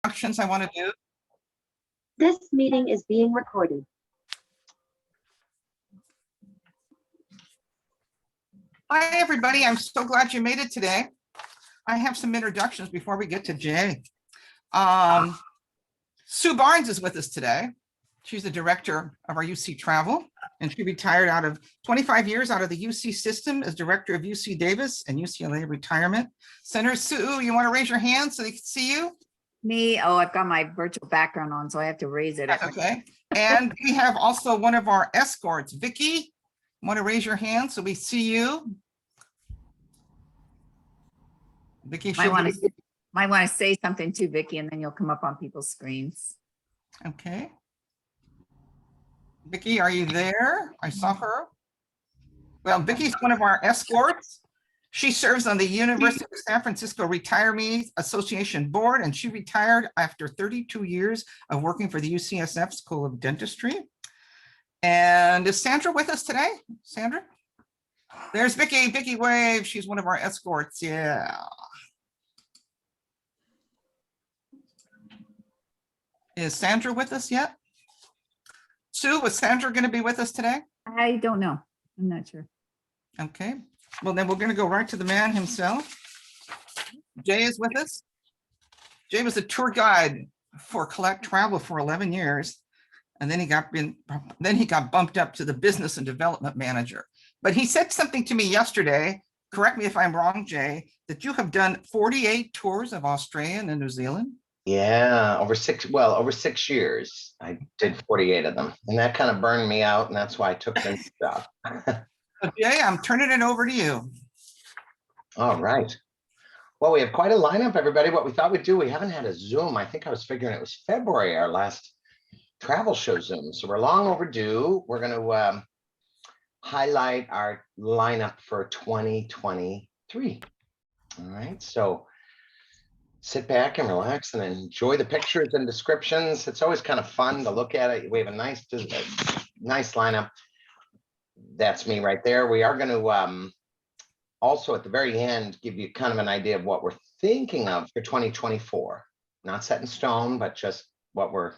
introductions I want to do. This meeting is being recorded. Hi, everybody. I'm so glad you made it today. I have some introductions before we get to Jay. Sue Barnes is with us today. She's the director of our UC Travel, and she retired out of 25 years out of the UC system as director of UC Davis and UCLA Retirement Center. Sue, you want to raise your hand so they can see you? Me? Oh, I've got my virtual background on, so I have to raise it. That's okay. And we have also one of our escorts, Vicky. Want to raise your hand so we see you? Vicky, Might want to say something too, Vicky, and then you'll come up on people's screens. Okay. Vicky, are you there? I saw her. Well, Vicky's one of our escorts. She serves on the University of San Francisco Retirees Association Board, and she retired after 32 years of working for the UCSF School of Dentistry. And is Sandra with us today? Sandra? There's Vicky. Vicky wave. She's one of our escorts. Yeah. Is Sandra with us yet? Sue, was Sandra going to be with us today? I don't know. I'm not sure. Okay. Well, then we're going to go right to the man himself. Jay is with us. Jay was a tour guide for Collette Travel for 11 years. And then he got bumped up to the business and development manager. But he said something to me yesterday, correct me if I'm wrong, Jay, that you have done 48 tours of Australia and New Zealand. Yeah, over 6 years, I did 48 of them. And that kind of burned me out. And that's why I took the job. So Jay, I'm turning it over to you. All right. Well, we have quite a lineup, everybody. What we thought we'd do, we haven't had a Zoom. I think I was figuring it was February, our last travel show Zoom. So we're long overdue. We're going to highlight our lineup for 2023. All right. So sit back and relax and enjoy the pictures and descriptions. It's always kind of fun to look at it. We have a nice lineup. That's me right there. We are going to also at the very end give you kind of an idea of what we're thinking of for 2024. Not set in stone, but just what we're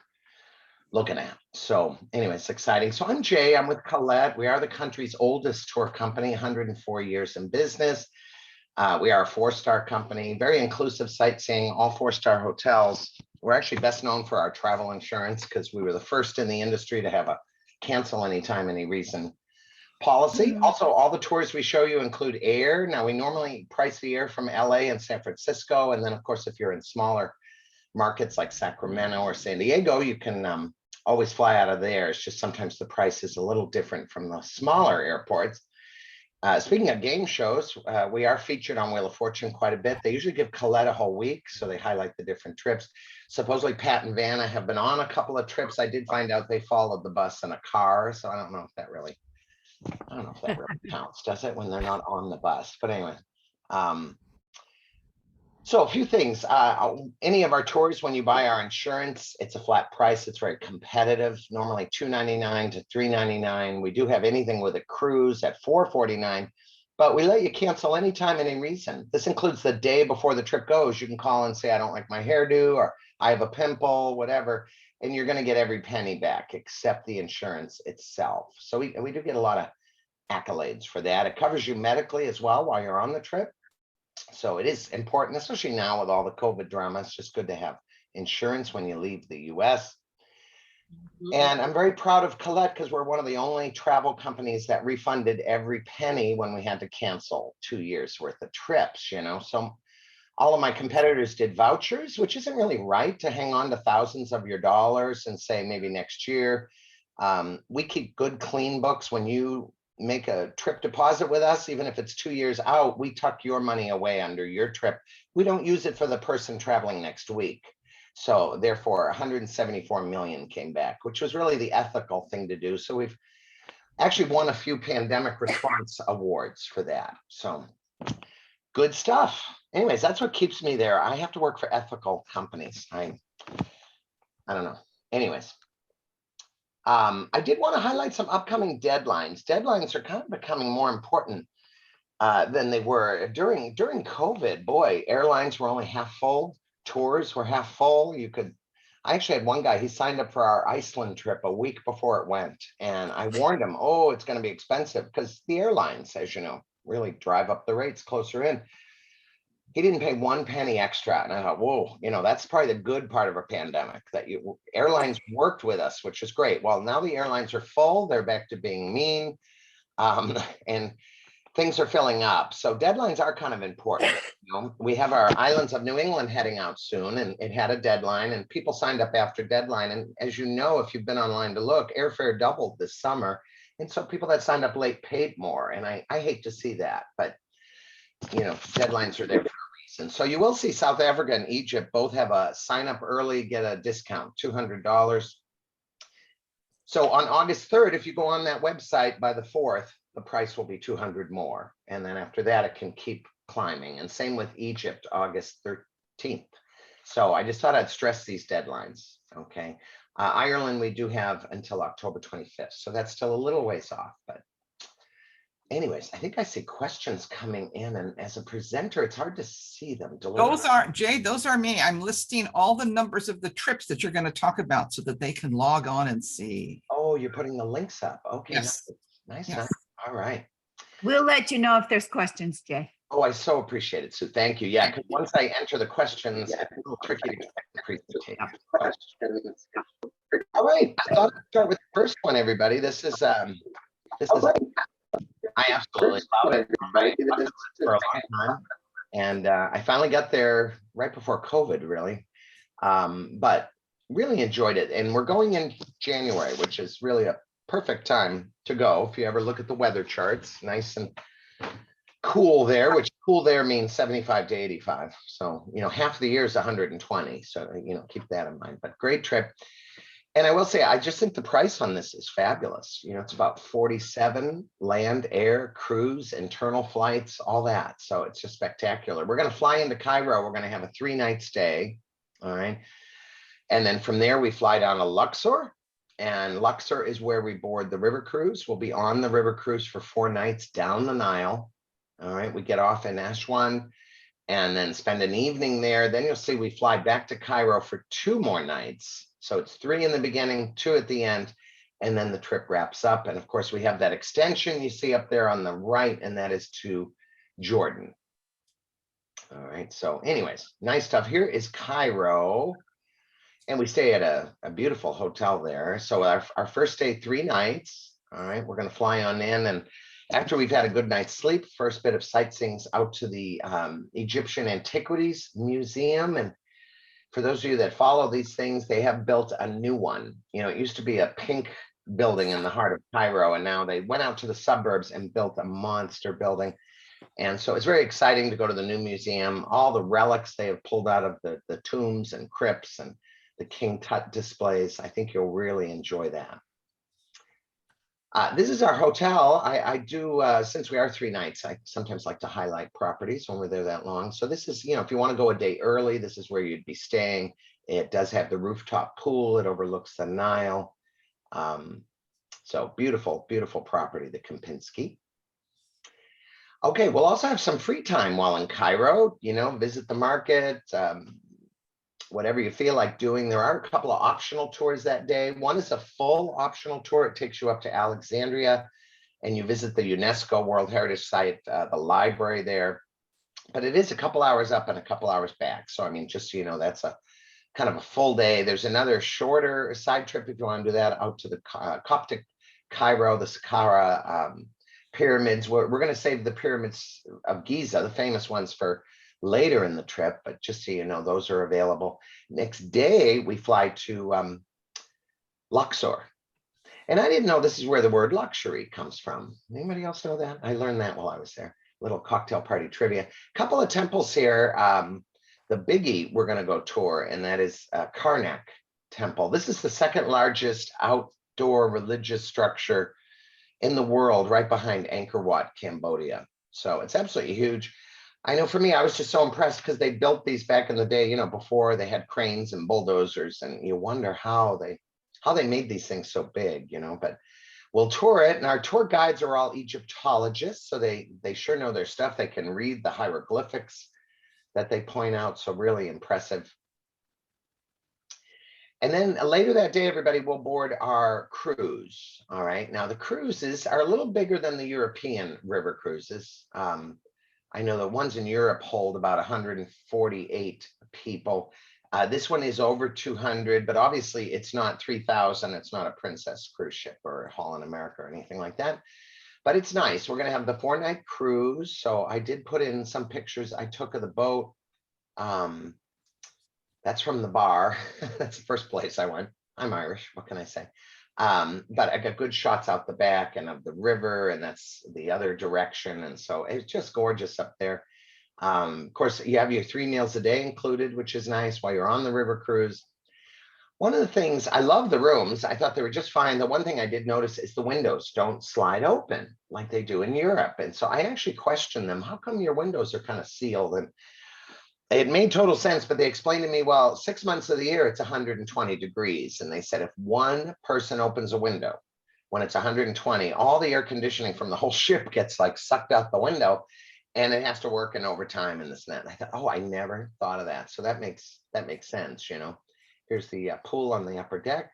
looking at. So anyway, it's exciting. So I'm Jay. I'm with Collette. We are the country's oldest tour company, 104 years in business. We are a 4-star company, very inclusive sightseeing, all 4-star hotels. We're actually best known for our travel insurance because we were the first in the industry to have a cancel anytime, any reason policy. Also, all the tours we show you include air. Now, we normally price the air from LA and San Francisco. And then, of course, if you're in smaller markets like Sacramento or San Diego, you can always fly out of there. It's just sometimes the price is a little different from the smaller airports. Speaking of game shows, we are featured on Wheel of Fortune quite a bit. They usually give Collette a whole week, so they highlight the different trips. Supposedly Pat and Vanna have been on a couple of trips. I did find out they followed the bus in a car, so I don't know if that really counts, does it, when they're not on the bus? But anyway, so a few things. Any of our tours, when you buy our insurance, it's a flat price. It's very competitive, normally $299 to $399. We do have anything with a cruise at $449, but we let you cancel anytime, any reason. This includes the day before the trip goes. You can call and say, I don't like my hairdo, or I have a pimple, whatever, and you're going to get every penny back except the insurance itself. So we do get a lot of accolades for that. It covers you medically as well while you're on the trip. So it is important, especially now with all the COVID drama. It's just good to have insurance when you leave the US. And I'm very proud of Collette because we're one of the only travel companies that refunded every penny when we had to cancel 2 years worth of trips, you know. So all of my competitors did vouchers, which isn't really right to hang on to thousands of your dollars and say maybe next year. We keep good, clean books. When you make a trip deposit with us, even if it's 2 years out, we tuck your money away under your trip. We don't use it for the person traveling next week. So therefore 174 million came back, which was really the ethical thing to do. So we've actually won a few pandemic response awards for that. So good stuff. Anyways, that's what keeps me there. I have to work for ethical companies. I don't know. Anyways, I did want to highlight some upcoming deadlines. Deadlines are kind of becoming more important than they were during COVID. Boy, airlines were only half full. tours were half full. I actually had one guy, he signed up for our Iceland trip a week before it went. And I warned him, oh, it's going to be expensive because the airlines, as you know, really drive up the rates closer in. He didn't pay 1 penny extra. And I thought, whoa, that's probably the good part of a pandemic, that airlines worked with us, which is great. Well, now the airlines are full. They're back to being mean. And things are filling up. So deadlines are kind of important. We have our Islands of New England heading out soon, and it had a deadline, and people signed up after deadline. And as you know, if you've been online to look, airfare doubled this summer. And so people that signed up late paid more. And I hate to see that, but deadlines are there for a reason. So you will see South Africa and Egypt both have a sign up early, get a discount, $200. So on August 3rd, if you go on that website by the 4th, the price will be 200 more. And then after that, it can keep climbing. And same with Egypt, August 13th. So I just thought I'd stress these deadlines. Okay. Ireland, we do have until October 25th. So that's still a little ways off. But anyways, I think I see questions coming in. And as a presenter, it's hard to see them. Those are me. I'm listing all the numbers of the trips that you're going to talk about so that they can log on and see. Oh, you're putting the links up. Okay. Yes. Nice. Yes. Nice. All right. We'll let you know if there's questions, Jay. Oh, I so appreciate it, Sue. Thank you. Yeah, because once I enter the questions, it's a little tricky to get the presentation. All right, I thought I'd start with the first one, everybody. This is I absolutely love it. For a long time, and I finally got there right before COVID, really, but really enjoyed it. And we're going in January, which is really a perfect time to go. If you ever look at the weather charts, nice and cool there, which cool there means 75 to 85. So, half the year is 120. So, keep that in mind, but great trip. And I will say, I just think the price on this is fabulous. It's about 47 land, air, cruise, internal flights, all that. So it's just spectacular. We're going to fly into Cairo. We're going to have a 3-night stay. All right. And then from there, we fly down to Luxor. And Luxor is where we board the river cruise. We'll be on the river cruise for 4 nights down the Nile. All right, we get off in Aswan and then spend an evening there. Then you'll see we fly back to Cairo for 2 more nights. So it's 3 in the beginning, 2 at the end, and then the trip wraps up. And of course, we have that extension you see up there on the right, and that is to Jordan. All right, so anyways, nice stuff. Here is Cairo. And we stay at a beautiful hotel there. So our first day, 3 nights. All right, we're going to fly on in. And after we've had a good night's sleep, first bit of sightseeing out to the Egyptian Antiquities Museum. And for those of you that follow these things, they have built a new one. It used to be a pink building in the heart of Cairo. And now they went out to the suburbs and built a monster building. And so it's very exciting to go to the new museum. All the relics they have pulled out of the tombs and crypts and the King Tut displays. I think you'll really enjoy that. This is our hotel. I do, since we are 3 nights, I sometimes like to highlight properties when we're there that long. So this is, if you want to go a day early, this is where you'd be staying. It does have the rooftop pool. It overlooks the Nile. So beautiful, beautiful property, the Kempinski. Okay, we'll also have some free time while in Cairo, visit the market, whatever you feel like doing. There are a couple of optional tours that day. One is a full optional tour. It takes you up to Alexandria and you visit the UNESCO World Heritage Site, the library there. But it is a couple hours up and a couple hours back. So, just so you know, that's a kind of a full day. There's another shorter side trip if you want to do that out to the Coptic Cairo, the Saqqara pyramids. We're going to save the pyramids of Giza, the famous ones, for later in the trip, but just so you know, those are available. Next day, we fly to Luxor. And I didn't know this is where the word luxury comes from. Anybody else know that? I learned that while I was there. Little cocktail party trivia. Couple of temples here. The biggie we're going to go tour, and that is Karnak Temple. This is the 2nd largest outdoor religious structure in the world, right behind Angkor Wat, Cambodia. So it's absolutely huge. I know for me, I was just so impressed because they built these back in the day, before they had cranes and bulldozers, and you wonder how they made these things so big, but we'll tour it. And our tour guides are all Egyptologists, so they sure know their stuff. They can read the hieroglyphics. that they point out. So really impressive. And then later that day, everybody will board our cruise. All right. Now the cruises are a little bigger than the European river cruises. I know the ones in Europe hold about 148 people. This one is over 200, but obviously it's not 3,000. It's not a Princess cruise ship or a Holland America or anything like that. But it's nice. We're going to have the 4-night cruise. So I did put in some pictures I took of the boat. That's from the bar. That's the first place I went. I'm Irish. What can I say? But I got good shots out the back and of the river, and that's the other direction. And so it's just gorgeous up there. Of course, you have your 3 meals a day included, which is nice while you're on the river cruise. One of the things, I love the rooms. I thought they were just fine. The one thing I did notice is the windows don't slide open like they do in Europe. And so I actually questioned them. How come your windows are kind of sealed? And it made total sense, but they explained to me, well, 6 months of the year, it's 120 degrees. And they said, if one person opens a window when it's 120, all the air conditioning from the whole ship gets like sucked out the window, and it has to work in overtime and this and that. And I thought, oh, I never thought of that. So that makes sense, you know. Here's the pool on the upper deck.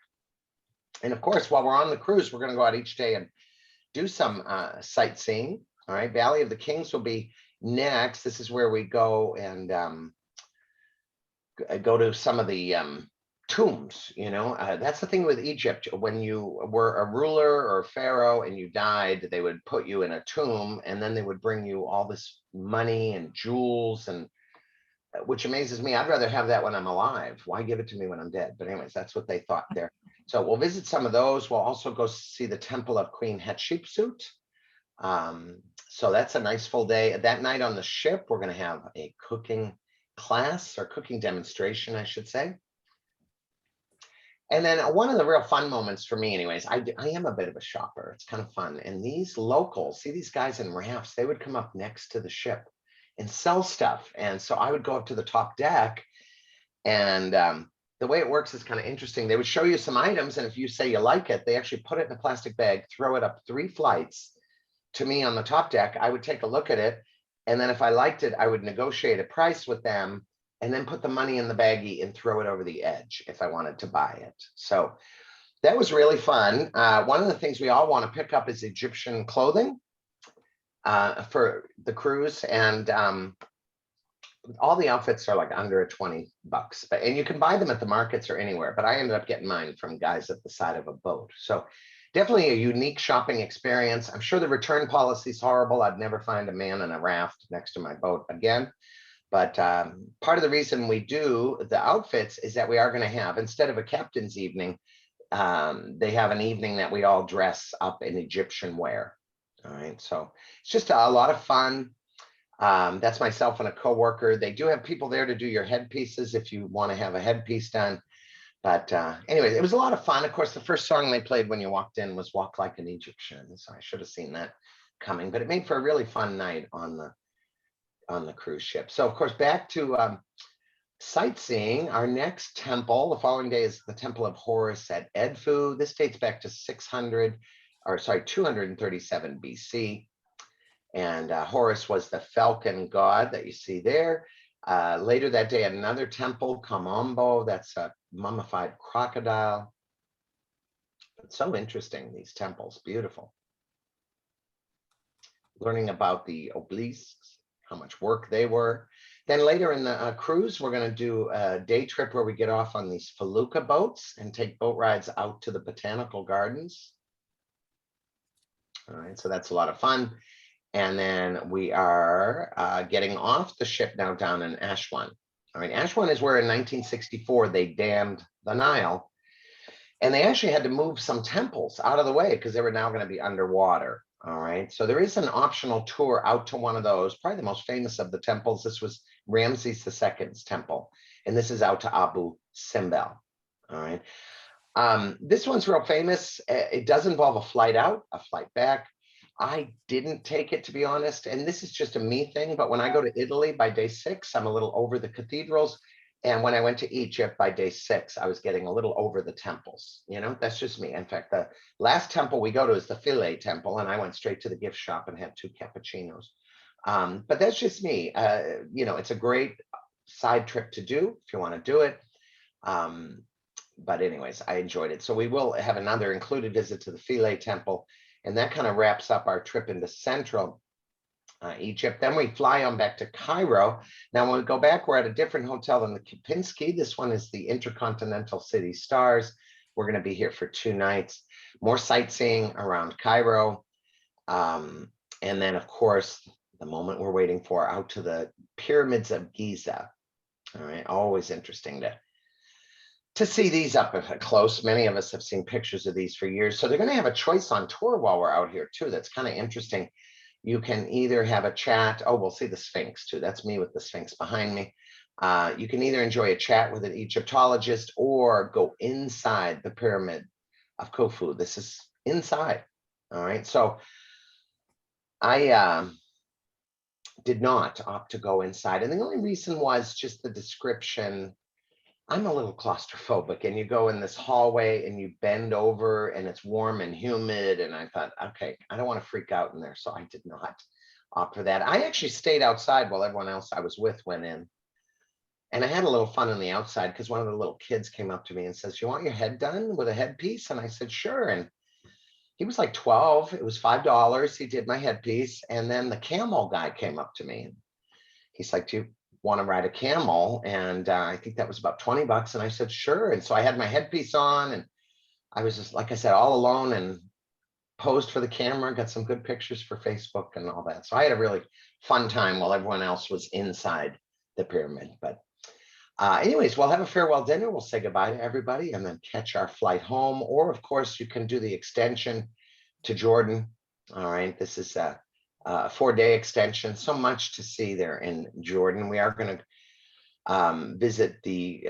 And of course, while we're on the cruise, we're going to go out each day and do some sightseeing. All right, Valley of the Kings will be next. This is where we go and go to some of the tombs. You know, that's the thing with Egypt. When you were a ruler or a pharaoh and you died, they would put you in a tomb, and then they would bring you all this money and jewels, and which amazes me. I'd rather have that when I'm alive. Why give it to me when I'm dead? But anyways, that's what they thought there. So we'll visit some of those. We'll also go see the Temple of Queen Hatshepsut. So that's a nice full day. That night on the ship, we're going to have a cooking class, or cooking demonstration, I should say. And then one of the real fun moments for me, anyways, I am a bit of a shopper. It's kind of fun. And these locals, see these guys in rafts, they would come up next to the ship and sell stuff. And so I would go up to the top deck, and the way it works is kind of interesting. They would show you some items, and if you say you like it, they actually put it in a plastic bag, throw it up 3 flights to me on the top deck. I would take a look at it, and then if I liked it, I would negotiate a price with them, and then put the money in the baggie and throw it over the edge if I wanted to buy it. So that was really fun. One of the things we all want to pick up is Egyptian clothing for the cruise, and all the outfits are like under $20, and you can buy them at the markets or anywhere, but I ended up getting mine from guys at the side of a boat. So definitely a unique shopping experience. I'm sure the return policy is horrible. I'd never find a man in a raft next to my boat again. But part of the reason we do the outfits is that we are going to have, instead of a captain's evening, they have an evening that we all dress up in Egyptian wear. All right, so it's just a lot of fun. That's myself and a coworker. They do have people there to do your headpieces if you want to have a headpiece done. But anyways, it was a lot of fun. Of course, the first song they played when you walked in was Walk Like an Egyptian. So I should have seen that coming, but it made for a really fun night on the cruise ship. So of course, back to sightseeing. Our next temple, the following day, is the Temple of Horus at Edfu. This dates back to 237 BC. And Horus was the falcon god that you see there. Later that day, another temple, Kamombo, that's a mummified crocodile. It's so interesting, these temples, beautiful. Learning about the obelisks, how much work they were. Then later in the cruise, we're going to do a day trip where we get off on these felucca boats and take boat rides out to the botanical gardens. All right, so that's a lot of fun. And then we are getting off the ship now down in Aswan. All right, Aswan is where in 1964 they dammed the Nile. And they actually had to move some temples out of the way because they were now going to be underwater. All right, so there is an optional tour out to one of those, probably the most famous of the temples. This was Ramses II's temple, and this is out to Abu Simbel. All right, this one's real famous. It does involve a flight out, a flight back. I didn't take it, to be honest, and this is just a me thing, but when I go to Italy by day 6, I'm a little over the cathedrals. And when I went to Egypt by day 6, I was getting a little over the temples. You know, that's just me. In fact, the last temple we go to is the Philae Temple, and I went straight to the gift shop and had 2 cappuccinos. But that's just me. You know, it's a great side trip to do if you want to do it. But anyways, I enjoyed it. So we will have another included visit to the Philae Temple, and that kind of wraps up our trip into Central Egypt. Then we fly on back to Cairo. Now, when we go back, we're at a different hotel than the Kempinski. This one is the Intercontinental City Stars. We're going to be here for 2 nights. More sightseeing around Cairo. And then, of course, the moment we're waiting for, out to the pyramids of Giza. All right, always interesting to see these up close. Many of us have seen pictures of these for years. So they're going to have a choice on tour while we're out here too. That's kind of interesting. You can either have a chat. Oh, we'll see the Sphinx too. That's me with the Sphinx behind me. You can either enjoy a chat with an Egyptologist or go inside the pyramid of Khufu. This is inside. All right. So I did not opt to go inside. And the only reason was just the description. I'm a little claustrophobic, and you go in this hallway and you bend over and it's warm and humid. And I thought, okay, I don't want to freak out in there. So I did not opt for that. I actually stayed outside while everyone else I was with went in. And I had a little fun on the outside because one of the little kids came up to me and says, you want your head done with a headpiece? And I said, sure. And he was like 12. It was $5. He did my headpiece. And then the camel guy came up to me and he's like, do you want to ride a camel? And I think that was about $20. And I said, sure. And so I had my headpiece on and I was just, like I said, all alone and posed for the camera, got some good pictures for Facebook and all that. So I had a really fun time while everyone else was inside the pyramid. But anyways, we'll have a farewell dinner. We'll say goodbye to everybody and then catch our flight home. Or of course, you can do the extension to Jordan. All right. This is a 4-day extension. So much to see there in Jordan. We are going to visit the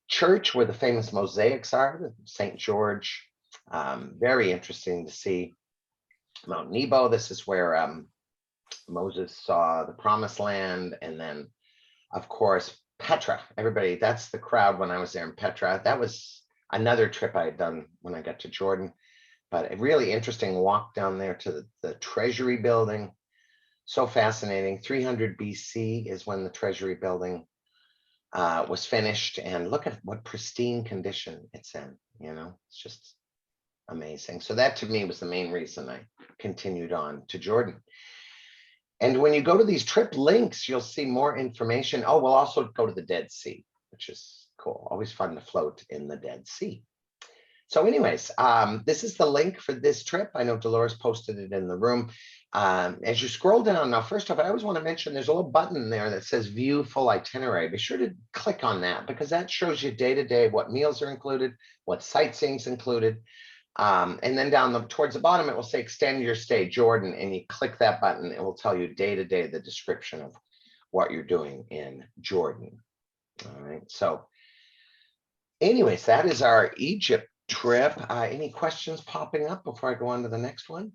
church where the famous mosaics are, St. George. Very interesting to see Mount Nebo. This is where Moses saw the promised land. And then, of course, Petra. Everybody, that's the crowd when I was there in Petra. That was another trip I had done when I got to Jordan. But a really interesting walk down there to the Treasury building. So fascinating. 300 BC is when the Treasury building was finished. And look at what pristine condition it's in. You know, it's just amazing. So that to me was the main reason I continued on to Jordan. And when you go to these trip links, you'll see more information. Oh, we'll also go to the Dead Sea, which is cool. Always fun to float in the Dead Sea. So anyways, this is the link for this trip. I know Dolores posted it in the room. As you scroll down, now, first off, I always want to mention there's a little button there that says view full itinerary. Be sure to click on that because that shows you day-to-day what meals are included, what sightseeing's included. And then down towards the bottom, it will say extend your stay, Jordan, and you click that button, it will tell you day-to-day the description of what you're doing in Jordan. All right, so anyways, that is our Egypt trip. Any questions popping up before I go on to the next one?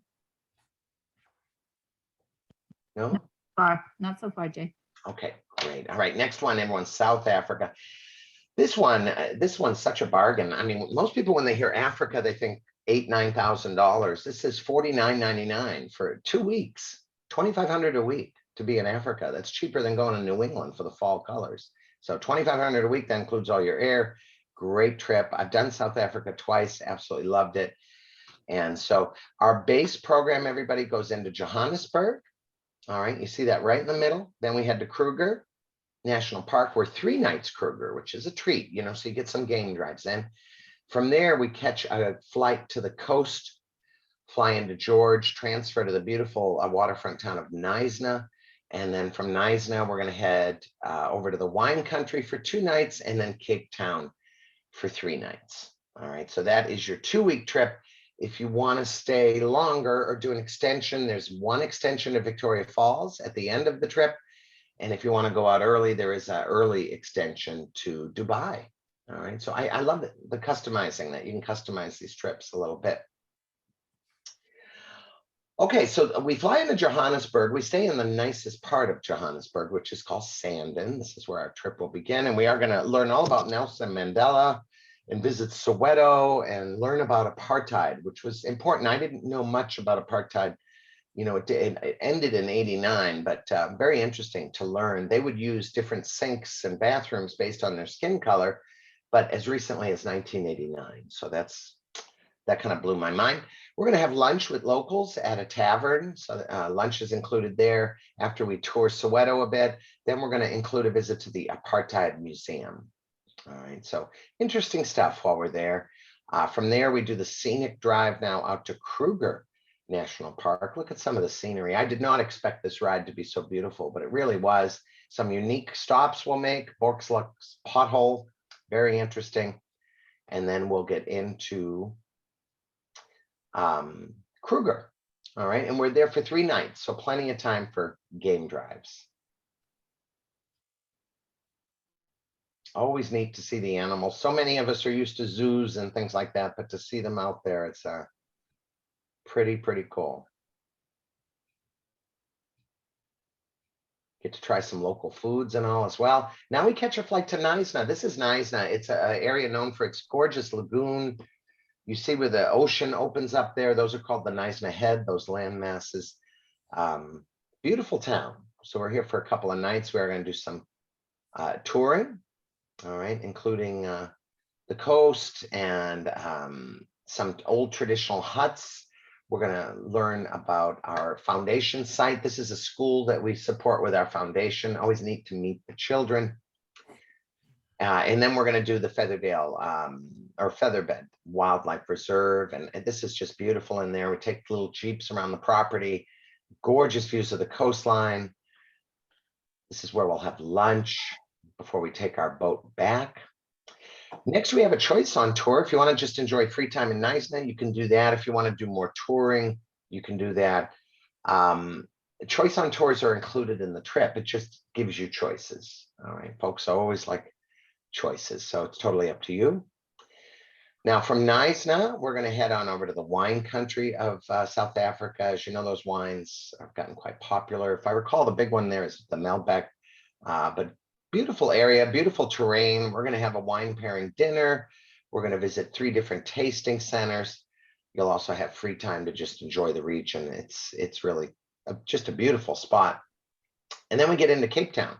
No? Not so far, Jay. Okay, great. All right, next one, everyone, South Africa. This one's such a bargain. I mean, most people, when they hear Africa, they think $8,000-9,000. This is $49.99 for 2 weeks, $2,500 a week to be in Africa. That's cheaper than going to New England for the fall colors. So $2,500 a week, that includes all your air. Great trip. I've done South Africa twice, absolutely loved it. And so our base program, everybody, goes into Johannesburg. All right, you see that right in the middle. Then we head to Kruger National Park. We're 3 nights Kruger, which is a treat, you know, so you get some game drives in. From there, we catch a flight to the coast, fly into George, transfer to the beautiful waterfront town of Knysna. And then from Knysna, we're going to head over to the wine country for 2 nights and then Cape Town for 3 nights. All right, so that is your 2-week trip. If you want to stay longer or do an extension, there's 1 extension to Victoria Falls at the end of the trip. And if you want to go out early, there is an early extension to Dubai. All right, so I love the customizing that you can customize these trips a little bit. Okay, so we fly into Johannesburg. We stay in the nicest part of Johannesburg, which is called Sandton. This is where our trip will begin. And we are going to learn all about Nelson Mandela and visit Soweto and learn about apartheid, which was important. I didn't know much about apartheid it ended in 89, but very interesting to learn. They would use different sinks and bathrooms based on their skin color, but as recently as 1989. So that kind of blew my mind. We're going to have lunch with locals at a tavern. So lunch is included there after we tour Soweto a bit. Then we're going to include a visit to the Apartheid Museum. All right, so interesting stuff while we're there. From there, we do the scenic drive now out to Kruger National Park. Look at some of the scenery. I did not expect this ride to be so beautiful, but it really was. Some unique stops we'll make. Borksluk's pothole, very interesting. And then we'll get into Kruger. All right, and we're there for 3 nights, so plenty of time for game drives. Always neat to see the animals. So many of us are used to zoos and things like that, but to see them out there, it's pretty cool. Get to try some local foods and all as well. Now we catch a flight to Neisna. This is Neisna. It's an area known for its gorgeous lagoon. You see where the ocean opens up there. Those are called the Neisna Head, those land masses. Beautiful town. So we're here for a couple of nights. We're going to do some touring. All right, including the coast and some old traditional huts. We're going to learn about our foundation site. This is a school that we support with our foundation. Always neat to meet the children. And then we're going to do the Featherbed Wildlife Reserve. And this is just beautiful in there. We take little jeeps around the property, gorgeous views of the coastline. This is where we'll have lunch before we take our boat back. Next, we have a choice on tour. If you want to just enjoy free time in Neisna, you can do that. If you want to do more touring, you can do that. Choice on tours are included in the trip. It just gives you choices. All right, folks, I always like choices, so it's totally up to you. Now from Neisna, we're going to head on over to the wine country of South Africa. As you know, those wines have gotten quite popular. If I recall, the big one there is the Malbec, but beautiful area, beautiful terrain. We're going to have a wine pairing dinner. We're going to visit 3 different tasting centers. You'll also have free time to just enjoy the region. It's really just a beautiful spot. And then we get into Cape Town.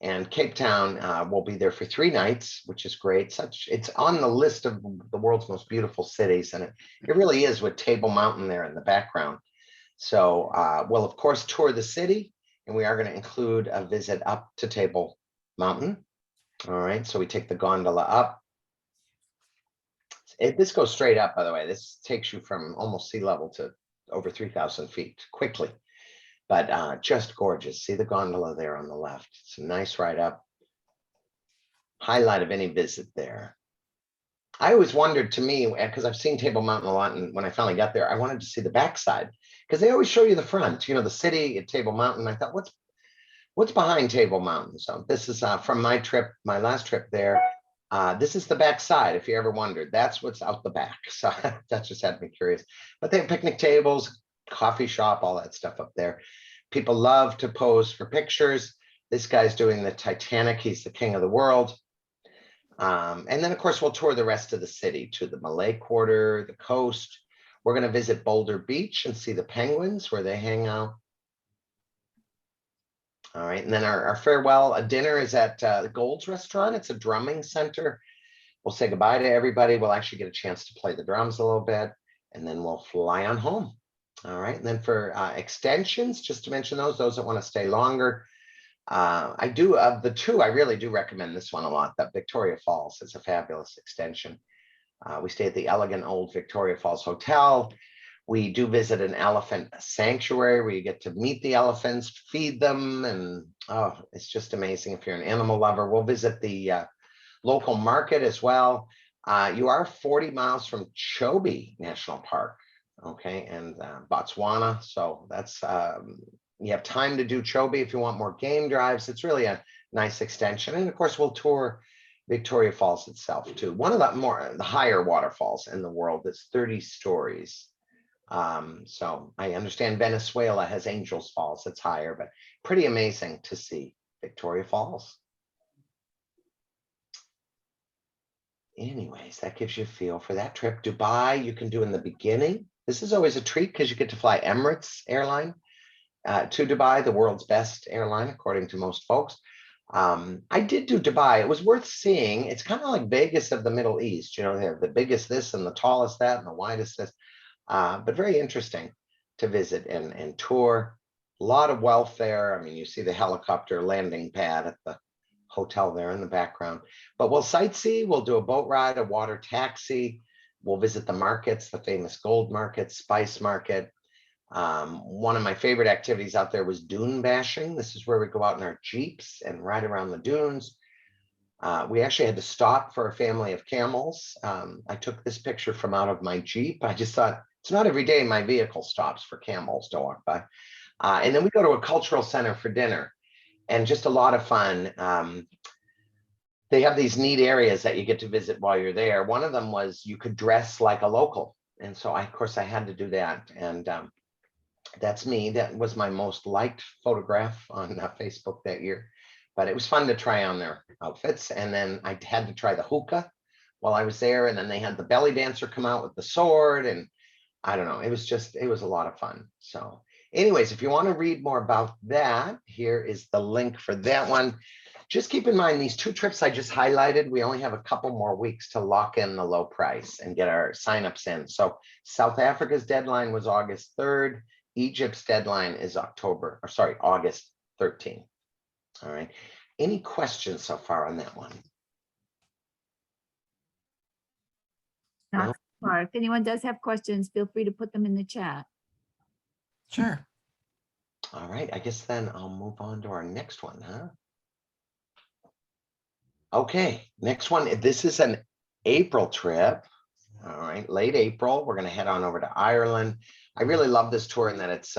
And Cape Town, we'll be there for 3 nights, which is great. It's on the list of the world's most beautiful cities, and it really is, with Table Mountain there in the background. So we'll of course tour the city, and we are going to include a visit up to Table Mountain. All right, so we take the gondola up. This goes straight up, by the way. This takes you from almost sea level to over 3,000 feet quickly. But just gorgeous. See the gondola there on the left. It's a nice ride up. Highlight of any visit there. I always wondered, to me, because I've seen Table Mountain a lot, and when I finally got there, I wanted to see the backside, because they always show you the front, the city at Table Mountain. I thought, what's behind Table Mountain? So this is from my last trip there. This is the backside, if you ever wondered. That's what's out the back. So that just had me curious. But they have picnic tables, coffee shop, all that stuff up there. People love to pose for pictures. This guy's doing the Titanic. He's the king of the world. And then, of course, we'll tour the rest of the city to the Malay Quarter, the coast. We're going to visit Boulder Beach and see the penguins where they hang out. All right. And then our farewell dinner is at the Gold's Restaurant. It's a drumming center. We'll say goodbye to everybody. We'll actually get a chance to play the drums a little bit, and then we'll fly on home. All right. And then for extensions, just to mention those that want to stay longer, I do, of the 2, I really do recommend this one a lot. That Victoria Falls is a fabulous extension. We stay at the elegant old Victoria Falls Hotel. We do visit an elephant sanctuary where you get to meet the elephants, feed them, and oh, it's just amazing if you're an animal lover. We'll visit the local market as well. You are 40 miles from Chobe National Park, okay, and Botswana. So that's you have time to do Chobe if you want more game drives. It's really a nice extension. And of course, we'll tour Victoria Falls itself too. One of the higher waterfalls in the world. That's 30 stories. So I understand Venezuela has Angels Falls. It's higher, but pretty amazing to see Victoria Falls. Anyways, that gives you a feel for that trip. Dubai, you can do in the beginning This is always a treat because you get to fly Emirates airline to Dubai, the world's best airline, according to most folks. I did do Dubai. It was worth seeing. It's kind of like Vegas of the Middle East. You know, they have the biggest this and the tallest that and the widest this, but very interesting to visit and tour. A lot of wealth there. I mean, you see the helicopter landing pad at the hotel there in the background. But we'll sightsee, we'll do a boat ride, a water taxi. We'll visit the markets, the famous gold market, spice market. One of my favorite activities out there was dune bashing. This is where we go out in our Jeeps and ride around the dunes. We actually had to stop for a family of camels. I took this picture from out of my Jeep. I just thought, it's not every day my vehicle stops for camels to walk by. And then we go to a cultural center for dinner, and just a lot of fun. They have these neat areas that you get to visit while you're there. One of them was you could dress like a local. And so of course I had to do that. And that's me. That was my most liked photograph on Facebook that year. But it was fun to try on their outfits. And then I had to try the hookah while I was there. And then they had the belly dancer come out with the sword. And I don't know, it was a lot of fun. So anyways, if you want to read more about that, here is the link for that one. Just keep in mind, these 2 trips I just highlighted, we only have a couple more weeks to lock in the low price and get our signups in. So South Africa's deadline was August 3rd. Egypt's deadline is August 13th. All right. Any questions so far on that one? Not No? so far. If anyone does have questions, feel free to put them in the chat. Sure. All right. I guess then I'll move on to our next one, huh? Okay, next one. This is an April trip. All right, late April. We're going to head on over to Ireland. I really love this tour in that it's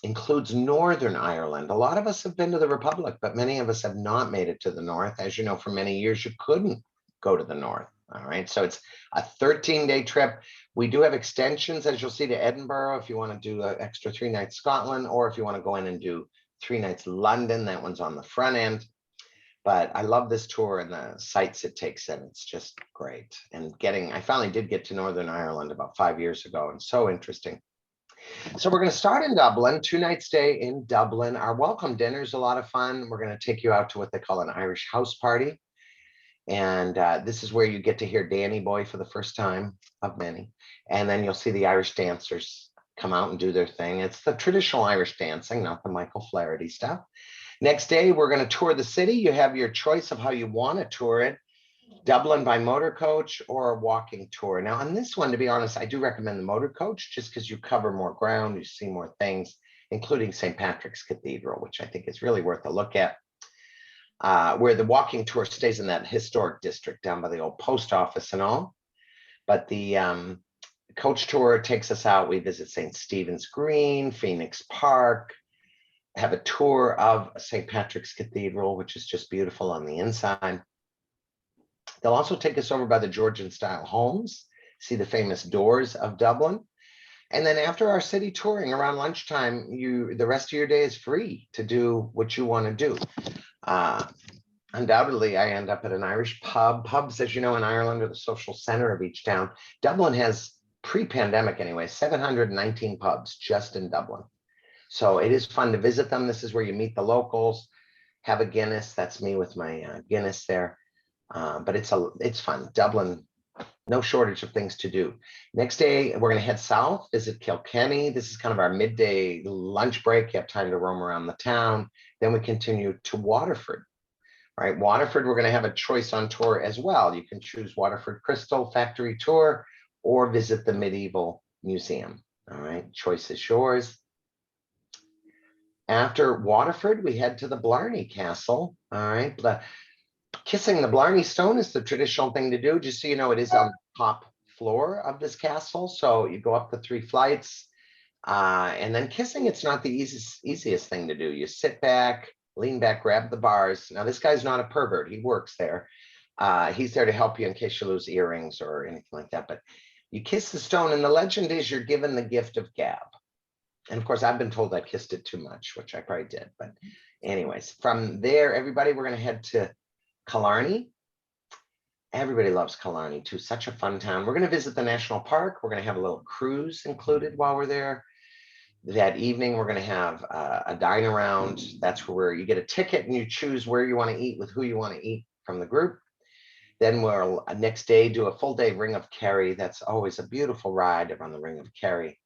includes Northern Ireland. A lot of us have been to the Republic, but many of us have not made it to the north. As you know, for many years, you couldn't go to the north. All right, so it's a 13-day trip. We do have extensions, as you'll see, to Edinburgh if you want to do an extra 3 nights Scotland, or if you want to go in and do 3 nights London. That one's on the front end. But I love this tour and the sights it takes in. It's just great. And I finally did get to Northern Ireland about 5 years ago, and so interesting. So we're going to start in Dublin, 2 night stay in Dublin. Our welcome dinner is a lot of fun. We're going to take you out to what they call an Irish house party. And this is where you get to hear Danny Boy for the first time of many. And then you'll see the Irish dancers come out and do their thing. It's the traditional Irish dancing, not the Michael Flaherty stuff. Next day, we're going to tour the city. You have your choice of how you want to tour it. Dublin by motor coach or a walking tour. Now, on this one, to be honest, I do recommend the motor coach just because you cover more ground, you see more things, including St. Patrick's Cathedral, which I think is really worth a look at. Where the walking tour stays in that historic district down by the old post office and all. But the coach tour takes us out. We visit St. Stephen's Green, Phoenix Park, have a tour of St. Patrick's Cathedral, which is just beautiful on the inside. They'll also take us over by the Georgian style homes, see the famous doors of Dublin. And then after our city touring around lunchtime, the rest of your day is free to do what you want to do. Undoubtedly, I end up at an Irish pub. Pubs, as you know, in Ireland are the social center of each town. Dublin has, pre-pandemic anyway, 719 pubs just in Dublin. So it is fun to visit them. This is where you meet the locals, have a Guinness. That's me with my Guinness there. But it's fun. Dublin, no shortage of things to do. Next day, we're going to head south, visit Kilkenny. This is kind of our midday lunch break. You have time to roam around the town. Then we continue to Waterford. All right, Waterford, we're going to have a choice on tour as well. You can choose Waterford Crystal Factory Tour or visit the Medieval Museum. All right, choice is yours. After Waterford, we head to the Blarney Castle. All right, kissing the Blarney Stone is the traditional thing to do. Just so you know, it is on the top floor of this castle. So you go up the 3 flights and then kissing, it's not the easiest thing to do. You sit back, lean back, grab the bars. Now, this guy's not a pervert. He works there. He's there to help you in case you lose earrings or anything like that. But you kiss the stone, and the legend is you're given the gift of gab. And of course, I've been told I kissed it too much, which I probably did. But anyways, from there, everybody, we're going to head to Killarney. Everybody loves Killarney too. Such a fun town. We're going to visit the national park. We're going to have a little cruise included while we're there. That evening, we're going to have a dine around. That's where you get a ticket and you choose where you want to eat with who you want to eat from the group. Then we'll next day do a full day Ring of Kerry. That's always a beautiful ride around the Ring of Kerry.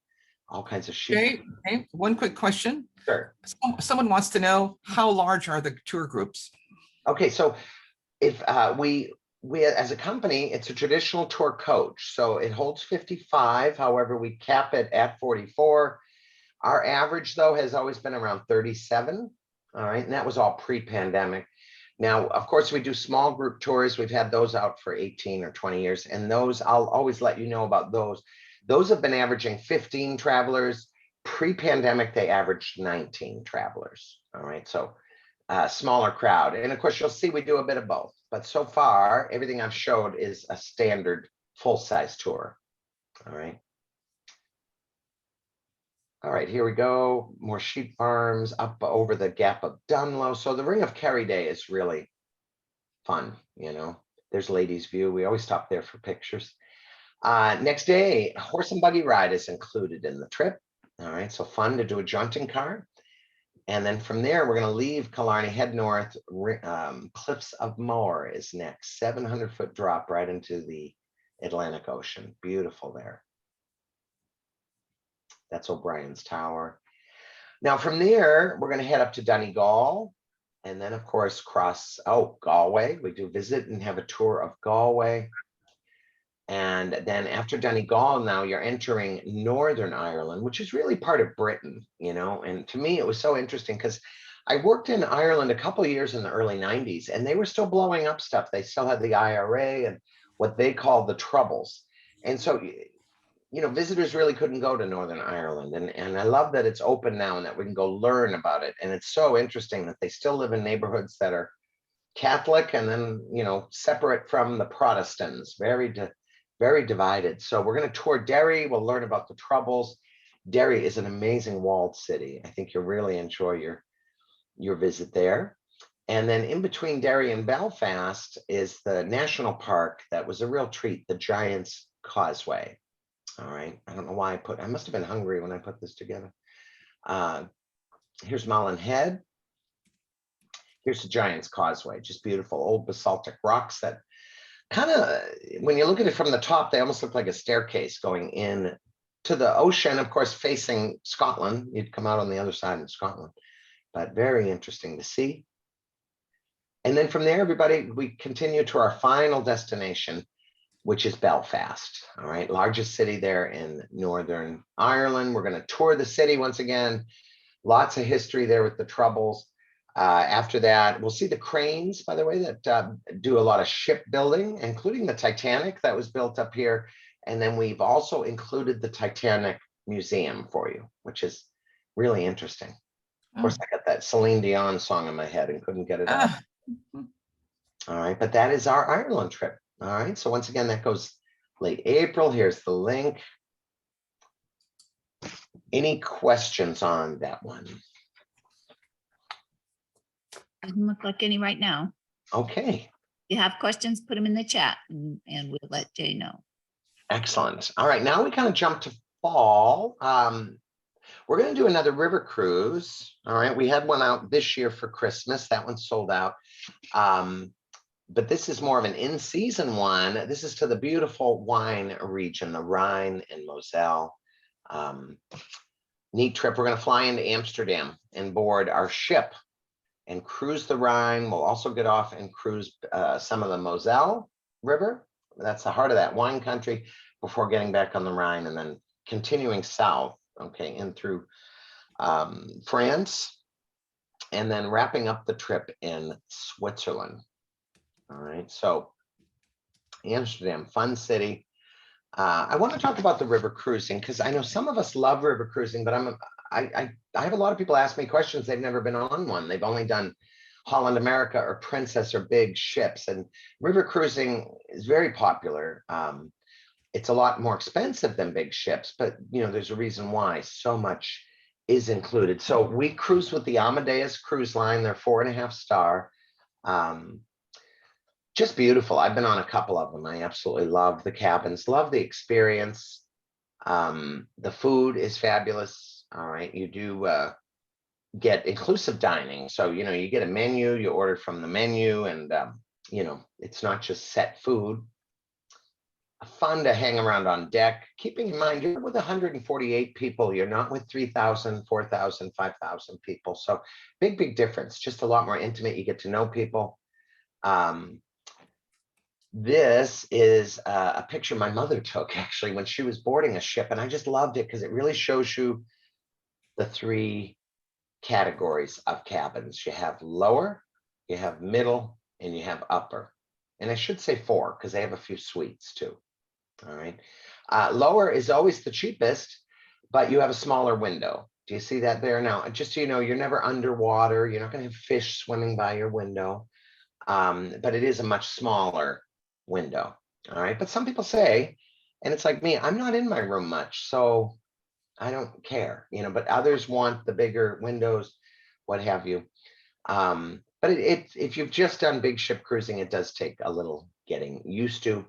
All kinds of sheep. Jay, one quick question. Sure. Someone wants to know, how large are the tour groups? Okay, so if we as a company, it's a traditional tour coach. So it holds 55. However, we cap it at 44. Our average, though, has always been around 37. All right. And that was all pre-pandemic. Now, of course, we do small group tours. We've had those out for 18 or 20 years. And those, I'll always let you know about those. Those have been averaging 15 travelers. Pre-pandemic, they averaged 19 travelers. All right. So smaller crowd. And of course, you'll see we do a bit of both. But so far, everything I've showed is a standard full-size tour. All right. All right, here we go. More sheep farms up over the Gap of Dunlow. So the Ring of Kerry Day is really fun, you know. There's Ladies View. We always stop there for pictures. Next day, a horse and buggy ride is included in the trip. All right, so fun to do a jaunting car. And then from there, we're going to leave Killarney, head north. Cliffs of Moher is next. 700-foot drop right into the Atlantic Ocean. Beautiful there. That's O'Brien's Tower. Now from there, we're going to head up to Donegal and then of course cross, Galway. We do visit and have a tour of Galway. And then after Donegal, now you're entering Northern Ireland, which is really part of Britain, you know. And to me, it was so interesting because I worked in Ireland a couple of years in the early 90s and they were still blowing up stuff. They still had the IRA and what they call the Troubles. And so, you know, visitors really couldn't go to Northern Ireland. And I love that it's open now and that we can go learn about it. And it's so interesting that they still live in neighborhoods that are Catholic and then, you know, separate from the Protestants, very divided. So we're going to tour Derry. We'll learn about the Troubles. Derry is an amazing walled city. I think you'll really enjoy your visit there. And then in between Derry and Belfast is the national park that was a real treat, the Giant's Causeway. All right. I don't know why I must have been hungry when I put this together. Here's Malin Head. Here's the Giant's Causeway, just beautiful old basaltic rocks that kind of, when you look at it from the top, they almost look like a staircase going in to the ocean, of course, facing Scotland. You'd come out on the other side in Scotland, but very interesting to see. And then from there, everybody, we continue to our final destination, which is Belfast. All right, largest city there in Northern Ireland. We're going to tour the city once again. Lots of history there with the Troubles. After that, we'll see the cranes, by the way, that do a lot of shipbuilding, including the Titanic that was built up here. And then we've also included the Titanic Museum for you, which is really interesting. Of course, I got that Celine Dion song in my head and couldn't get it out. All right, but that is our Ireland trip. All right, so once again, that goes late April. Here's the link. Any questions on that one? Doesn't look like any right now. Okay. If you have questions, put them in the chat and we'll let Jay know. Excellent. All right, now we kind of jump to fall. We're going to do another river cruise. All right, we had one out this year for Christmas. That one sold out. But this is more of an in-season one. This is to the beautiful wine region, the Rhine and Moselle. Neat trip. We're going to fly into Amsterdam and board our ship and cruise the Rhine. We'll also get off and cruise some of the Moselle River. That's the heart of that wine country before getting back on the Rhine and then continuing south, okay, in through France, and then wrapping up the trip in Switzerland. All right, so Amsterdam, fun city. I want to talk about the river cruising because I know some of us love river cruising, but I have a lot of people ask me questions. They've never been on one. They've only done Holland America or Princess or big ships, and river cruising is very popular. It's a lot more expensive than big ships, but you know, there's a reason why so much is included. So we cruise with the Amadeus Cruise Line. They're 4.5 star. just beautiful. I've been on a couple of them. I absolutely love the cabins, love the experience. The food is fabulous. All right, you do get inclusive dining. So, you know, you get a menu, you order from the menu, and, you know, it's not just set food. Fun to hang around on deck, keeping in mind you're with 148 people. You're not with 3,000, 4,000, 5,000 people. So big difference, just a lot more intimate. You get to know people. This is a picture my mother took actually when she was boarding a ship, and I just loved it because it really shows you the three categories of cabins. You have lower, you have middle, and you have upper. And I should say four because they have a few suites too. All right. Lower is always the cheapest, but you have a smaller window. Do you see that there? Now, just so you know, you're never underwater. You're not going to have fish swimming by your window, but it is a much smaller window. All right. But some people say, and it's like me, I'm not in my room much, so I don't care, you know, but others want the bigger windows, what have you. But if you've just done big ship cruising, it does take a little getting used to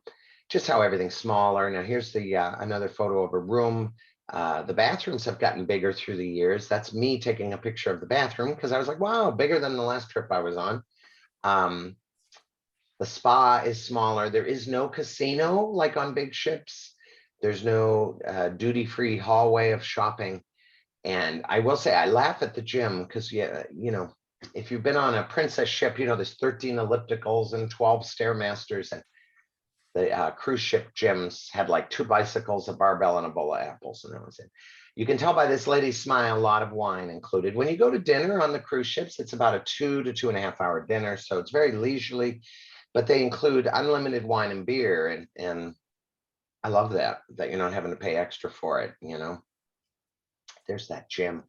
just how everything's smaller. Now here's the another photo of a room. The bathrooms have gotten bigger through the years. That's me taking a picture of the bathroom because I was like, wow, bigger than the last trip I was on. The spa is smaller. There is no casino like on big ships. There's no duty-free hallway of shopping. And I will say, I laugh at the gym because, yeah, you know, if you've been on a princess ship, you know, there's 13 ellipticals and 12 stairmasters, and the cruise ship gyms had like 2 bicycles, a barbell, and a bowl of apples, and that was it. You can tell by this lady's smile, a lot of wine included. When you go to dinner on the cruise ships, it's about a 2 to 2.5 hour dinner, so it's very leisurely, but they include unlimited wine and beer, and I love that you're not having to pay extra for it, you know. There's that gym.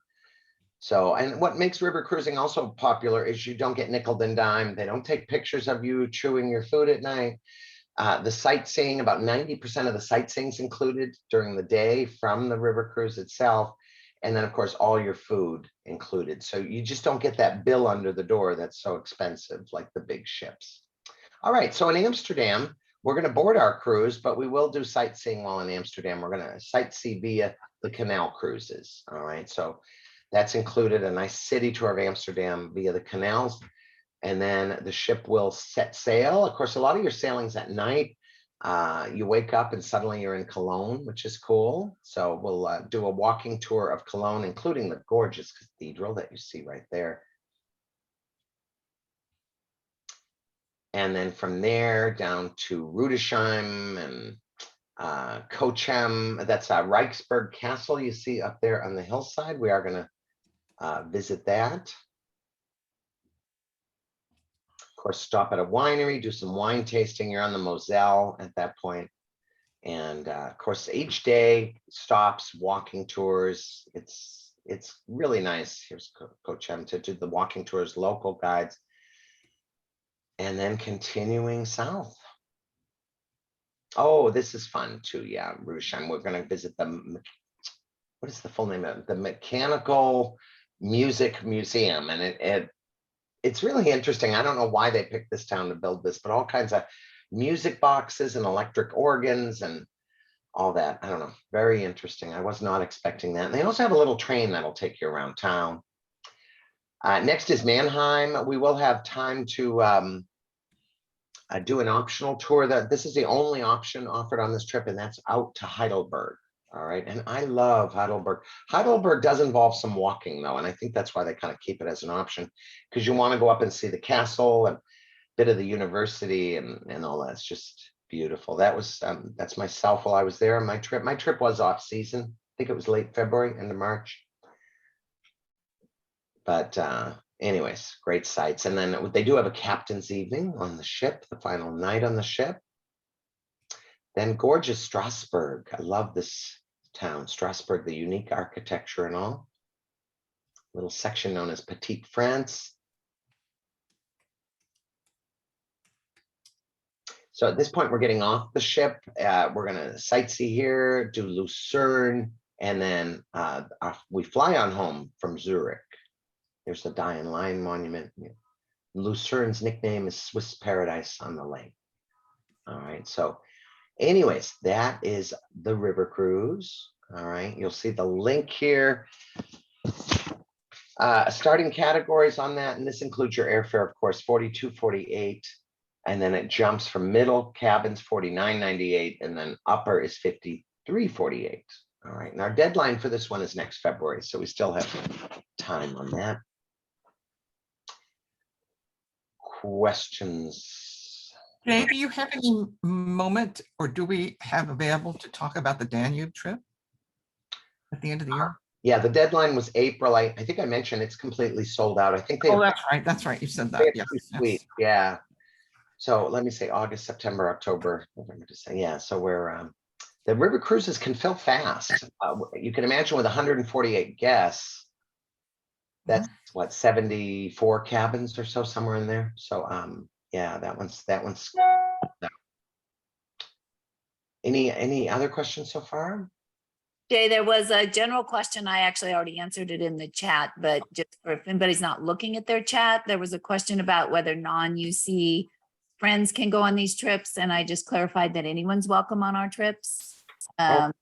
So, and what makes river cruising also popular is you don't get nickel and dime. They don't take pictures of you chewing your food at night. The sightseeing, about 90% of the sightseeing is included during the day from the river cruise itself. And then of course, all your food included. So you just don't get that bill under the door that's so expensive like the big ships. All right, so in Amsterdam, we're going to board our cruise, but we will do sightseeing while in Amsterdam. We're going to sightsee via the canal cruises. All right, so that's included, a nice city tour of Amsterdam via the canals. And then the ship will set sail. Of course, a lot of your sailings at night. You wake up and suddenly you're in Cologne, which is cool. So we'll do a walking tour of Cologne, including the gorgeous cathedral that you see right there. And then from there down to Rudesheim and Cochem. That's Reichsburg Castle you see up there on the hillside. We are going to visit that. Of course, stop at a winery, do some wine tasting. You're on the Moselle at that point. And of course, each day stops, walking tours. It's really nice. Here's Cochem to do the walking tours, local guides. And then continuing south. Oh, this is fun too. Yeah, Rudesheim. We're going to visit the, what is the full name of it? The Mechanical Music Museum. And it's really interesting. I don't know why they picked this town to build this, but all kinds of music boxes and electric organs and all that. I don't know. Very interesting. I was not expecting that. And they also have a little train that'll take you around town. Next is Mannheim. We will have time to do an optional tour. This is the only option offered on this trip, and that's out to Heidelberg. All right, and I love Heidelberg. Heidelberg does involve some walking though, and I think that's why they kind of keep it as an option, because you want to go up and see the castle and a bit of the university and all that. It's just beautiful. That was that's myself while I was there on my trip. My trip was off season. I think it was late February, end of March. But anyways, great sights. And then they do have a captain's evening on the ship, the final night on the ship. Then gorgeous Strasbourg. I love this town, Strasbourg, the unique architecture and all. Little section known as Petite France. So at this point, we're getting off the ship. We're going to sightsee here, do Lucerne, and then we fly on home from Zurich. There's the Dying Lion Monument. Lucerne's nickname is Swiss Paradise on the Lake. All right, so anyways, that is the river cruise. All right, you'll see the link here. Starting categories on that, and this includes your airfare, of course, $42.48, and then it jumps from middle cabins $49.98, and then upper is $53.48. All right, and our deadline for this one is next February, so we still have time on that. Questions? Jay, do you have any moment, or do we have available to talk about the Danube trip at the end of the year? Yeah, the deadline was April. I think I mentioned it's completely sold out. I think they Oh, that's right. That's right. You said that. Yes. sweet. Yeah. So let me say August, September, October, November, December. Yeah. So we're the river cruises can fill fast. You can imagine with 148 guests, that's what, 74 cabins or so, somewhere in there. So yeah, that one's any other questions so far? Jay, there was a general question. I actually already answered it in the chat, but just for if anybody's not looking at their chat, there was a question about whether non-UC friends can go on these trips. And I just clarified that anyone's welcome on our trips. And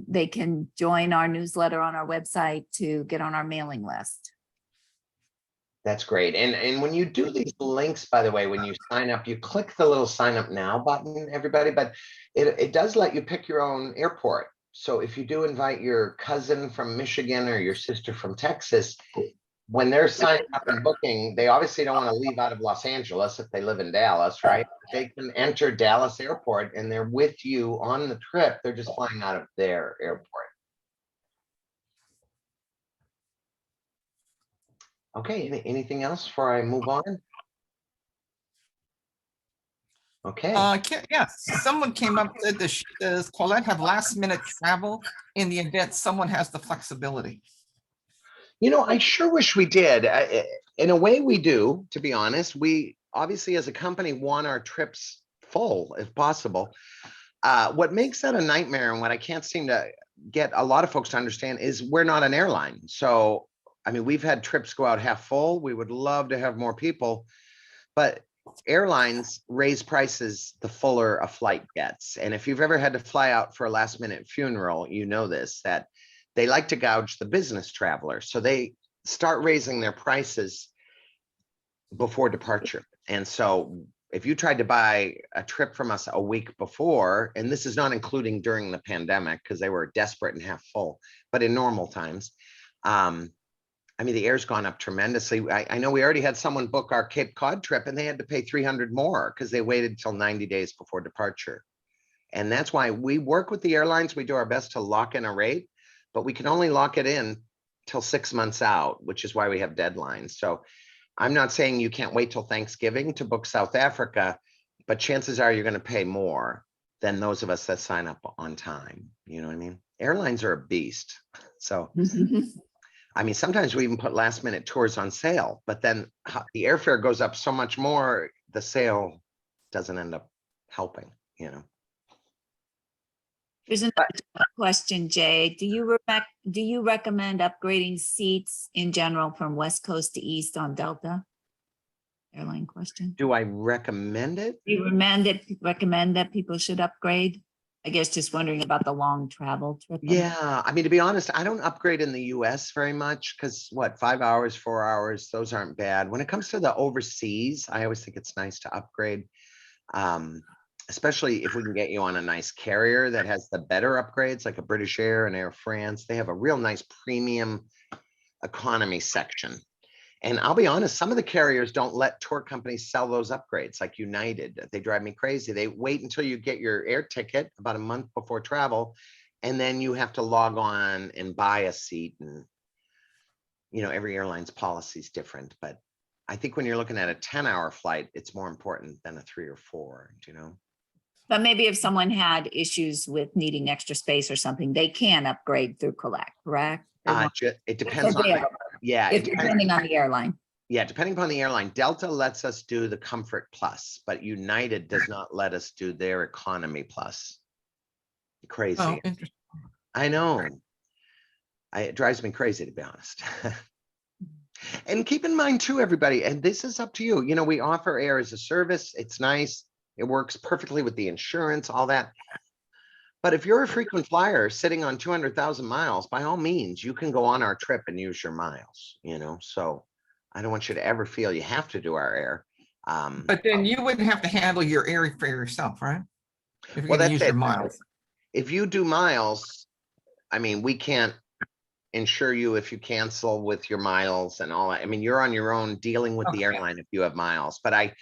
they can join our newsletter on our website to get on our mailing list. That's great. And when you do these links, by the way, when you sign up, you click the little sign up now button, everybody, but it does let you pick your own airport. So if you do invite your cousin from Michigan or your sister from Texas, when they're signing up and booking, they obviously don't want to leave out of Los Angeles if they live in Dallas, right? They can enter Dallas airport and they're with you on the trip. They're just flying out of their airport. Okay, anything else before I move on? Okay. Yes, someone came up and said, does Collette have last minute travel in the event someone has the flexibility? You know, I sure wish we did. In a way we do, to be honest. We obviously as a company want our trips full if possible. What makes that a nightmare and what I can't seem to get a lot of folks to understand is we're not an airline. So, I mean, we've had trips go out half full. We would love to have more people, but airlines raise prices the fuller a flight gets. And if you've ever had to fly out for a last minute funeral, you know this, that they like to gouge the business traveler. So they start raising their prices before departure. And so if you tried to buy a trip from us a week before, and this is not including during the pandemic because they were desperate and half full, but in normal times, I mean, the air's gone up tremendously. I know we already had someone book our Cape Cod trip and they had to pay $300 more because they waited till 90 days before departure. And that's why we work with the airlines. We do our best to lock in a rate, but we can only lock it in till 6 months out, which is why we have deadlines. So I'm not saying you can't wait till Thanksgiving to book South Africa, but chances are you're going to pay more than those of us that sign up on time. You know what I mean? Airlines are a beast. So I mean, sometimes we even put last minute tours on sale, but then the airfare goes up so much more, the sale doesn't end up helping, you know. Here's another question, Jay. Do you recommend upgrading seats in general from West Coast to East on Delta? Airline question. Do I recommend it? Do you recommend that people should upgrade? I guess just wondering about the long travel trip. Yeah, I mean, to be honest, I don't upgrade in the US very much because what, 5 hours, 4 hours, those aren't bad. When it comes to the overseas, I always think it's nice to upgrade, especially if we can get you on a nice carrier that has the better upgrades like a British Air and Air France. They have a real nice premium economy section. And I'll be honest, some of the carriers don't let tour companies sell those upgrades like United. They drive me crazy. They wait until you get your air ticket about a month before travel, and then you have to log on and buy a seat. And, you know, every airline's policy is different. But I think when you're looking at a 10-hour flight, it's more important than a 3 or 4, you know? But maybe if someone had issues with needing extra space or something, they can upgrade through Collect, correct? It depends on, depending on the airline. Yeah, depending upon the airline. Delta lets us do the Comfort Plus, but United does not let us do their Economy Plus. Crazy. Oh, interesting. I know. It drives me crazy, to be honest. And keep in mind too, everybody, and this is up to you. You know, we offer air as a service. It's nice. It works perfectly with the insurance, all that. But if you're a frequent flyer sitting on 200,000 miles, by all means, you can go on our trip and use your miles, you know? So I don't want you to ever feel you have to do our air. But then you wouldn't have to handle your airfare yourself, right? If you're Well, gonna that's use your it. miles. If you do miles, I mean, we can't insure you if you cancel with your miles and all that. I mean, you're on your own dealing with the Okay. airline if you have miles. But I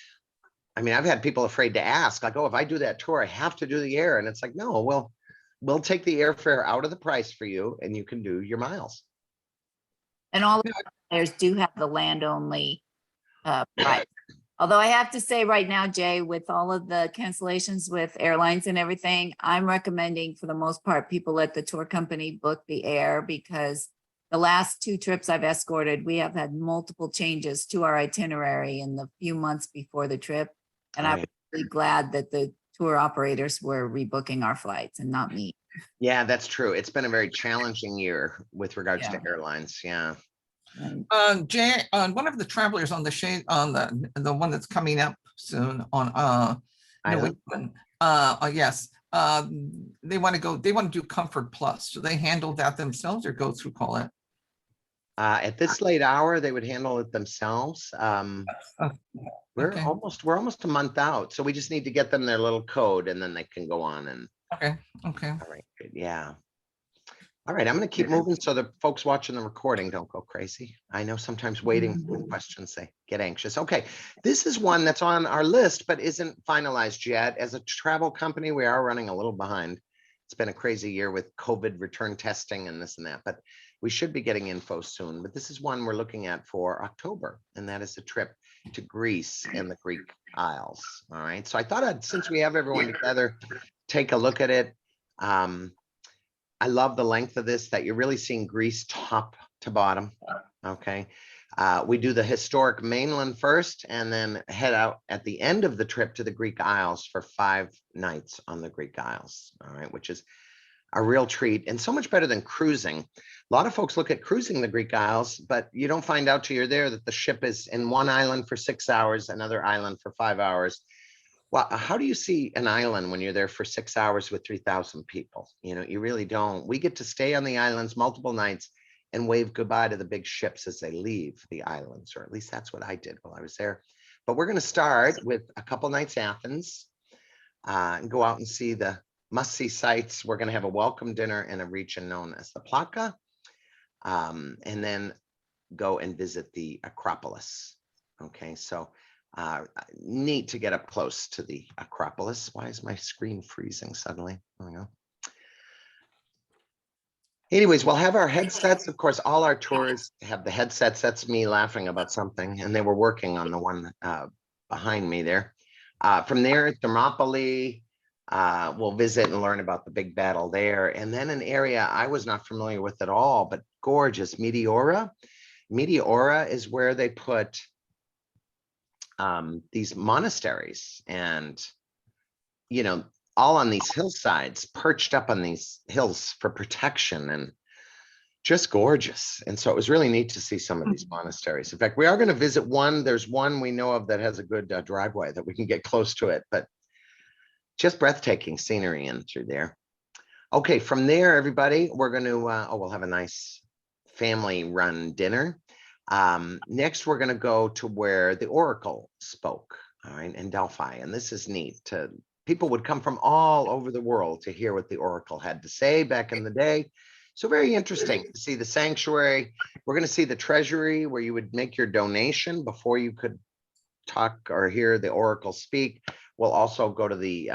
mean, I've had people afraid to ask, like, oh, if I do that tour, I have to do the air. And it's like, no, we'll take the airfare out of the price for you and you can do your miles. And all of the players do have the land only price. Although I have to say right now, Jay, with all of the cancellations with airlines and everything, I'm recommending for the most part, people let the tour company book the air, because the last 2 trips I've escorted, we have had multiple changes to our itinerary in the few months before the trip. And I'm really glad that the tour operators were rebooking our flights and not me. Yeah, that's true. It's been a very challenging year with regards to Yeah. airlines. Yeah. And Jay, one of the travelers on the shade on the one that's coming up soon on Island? yes. They want to do Comfort Plus. Do they handle that themselves or go through Collette? At this late hour, they would handle it themselves. We're Okay. almost a month out, so we just need to get them their little code and then they can go on and. Okay. All right, good. Yeah. All right, I'm going to keep moving so the folks watching the recording don't go crazy. I know sometimes waiting with questions, they get anxious. Okay, this is one that's on our list, but isn't finalized yet. As a travel company, we are running a little behind. It's been a crazy year with COVID return testing and this and that, but we should be getting info soon. But this is one we're looking at for October, and that is a trip to Greece and the Greek Isles. All right, so I thought since we have everyone together, take a look at it. I love the length of this, that you're really seeing Greece top to bottom. Okay. We do the historic mainland first and then head out at the end of the trip to the Greek Isles for 5 nights on the Greek Isles. All right. Which is a real treat and so much better than cruising. A lot of folks look at cruising the Greek Isles, but you don't find out till you're there that the ship is in one island for 6 hours, another island for 5 hours. Well, how do you see an island when you're there for 6 hours with 3,000 people? You know, you really don't. We get to stay on the islands multiple nights and wave goodbye to the big ships as they leave the islands, or at least that's what I did while I was there. But we're going to start with a couple nights Athens and go out and see the must-see sites. We're going to have a welcome dinner in a region known as the Plaka, and then go and visit the Acropolis. Okay, so neat to get up close to the Acropolis. Why is my screen freezing suddenly? Oh, no. Anyways, we'll have our headsets. Of course, all our tours have the headsets. That's me laughing about something, and they were working on the one behind me there. From there, Thermopylae, we'll visit and learn about the big battle there. And then an area I was not familiar with at all, but gorgeous, Meteora. Meteora is where they put these monasteries, and you know, all on these hillsides, perched up on these hills for protection, and just gorgeous. And so it was really neat to see some of these monasteries. In fact, we are going to visit one. There's one we know of that has a good driveway that we can get close to it, but just breathtaking scenery in through there. Okay, from there, everybody, we're going to we'll have a nice family run dinner. Next, we're going to go to where the Oracle spoke, all right, in Delphi. And this is neat. People would come from all over the world to hear what the Oracle had to say back in the day. So very interesting to see the sanctuary. We're going to see the treasury where you would make your donation before you could talk or hear the Oracle speak. We'll also go to the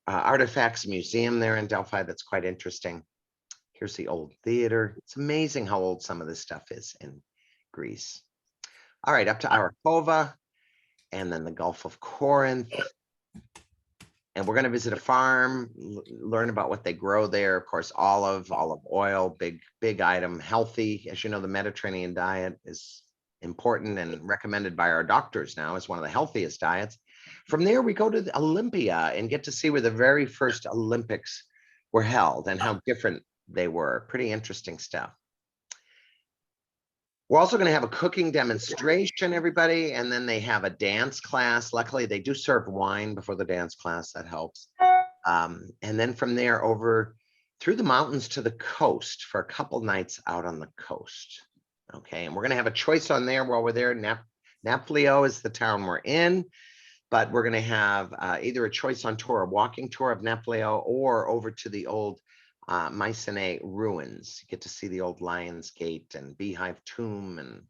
Artifacts Museum there in Delphi. That's quite interesting. Here's the old theater. It's amazing how old some of this stuff is in Greece. All right, up to Arakova and then the Gulf of Corinth. And we're going to visit a farm, learn about what they grow there. Of course, olive oil, big item, healthy. As you know, the Mediterranean diet is important and recommended by our doctors now as one of the healthiest diets. From there, we go to Olympia and get to see where the very first Olympics were held and how different they were. Pretty interesting stuff. We're also going to have a cooking demonstration, everybody, and then they have a dance class. Luckily, they do serve wine before the dance class. That helps. And then from there over through the mountains to the coast for a couple nights out on the coast. Okay, and we're going to have a choice on there while we're there. Napoleo is the town we're in, but we're going to have either a choice on tour, a walking tour of Napoleo, or over to the old Mycenae ruins. You get to see the old Lion's Gate and Beehive Tomb and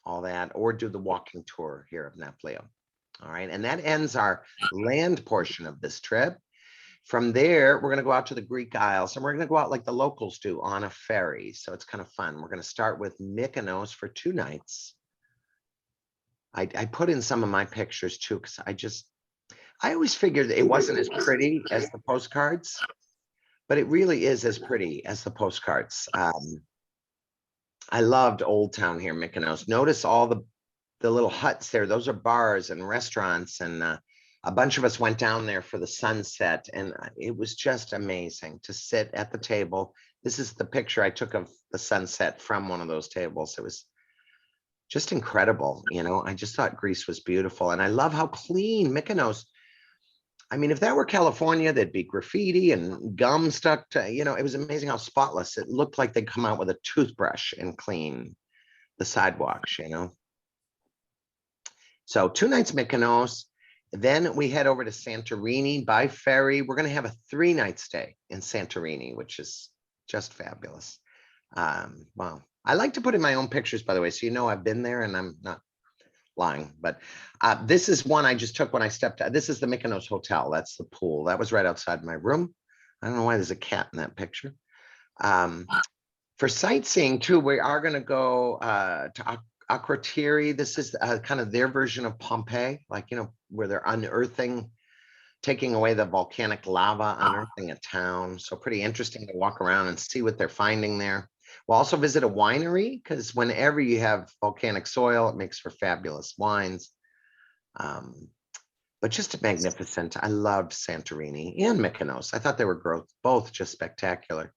all that, or do the walking tour here of Napoleo. All right, and that ends our land portion of this trip. From there, we're going to go out to the Greek Isles, and we're going to go out like the locals do on a ferry. So it's kind of fun. We're going to start with Mykonos for 2 nights. I put in some of my pictures too, because I always figured it wasn't as pretty as the postcards, but it really is as pretty as the postcards. I loved Old Town here, Mykonos. Notice all the little huts there. Those are bars and restaurants, and a bunch of us went down there for the sunset, and it was just amazing to sit at the table. This is the picture I took of the sunset from one of those tables. It was just incredible. You know, I just thought Greece was beautiful, and I love how clean Mykonos. I mean, if that were California, there'd be graffiti and gum stuck to, you know, it was amazing how spotless. It looked like they'd come out with a toothbrush and clean the sidewalks, you know. So 2 nights Mykonos, then we head over to Santorini by ferry. We're going to have a 3-night stay in Santorini, which is just fabulous. Wow. I like to put in my own pictures, by the way, so you know I've been there and I'm not lying. But this is one I just took when I stepped out. This is the Mykonos Hotel. That's the pool. That was right outside my room. I don't know why there's a cat in that picture. For sightseeing too, we are going to go to Akrotiri. This is kind of their version of Pompeii, like, you know, where they're unearthing, taking away the volcanic lava, unearthing a town. So pretty interesting to walk around and see what they're finding there. We'll also visit a winery, because whenever you have volcanic soil, it makes for fabulous wines. But just magnificent. I loved Santorini and Mykonos. I thought they were both just spectacular.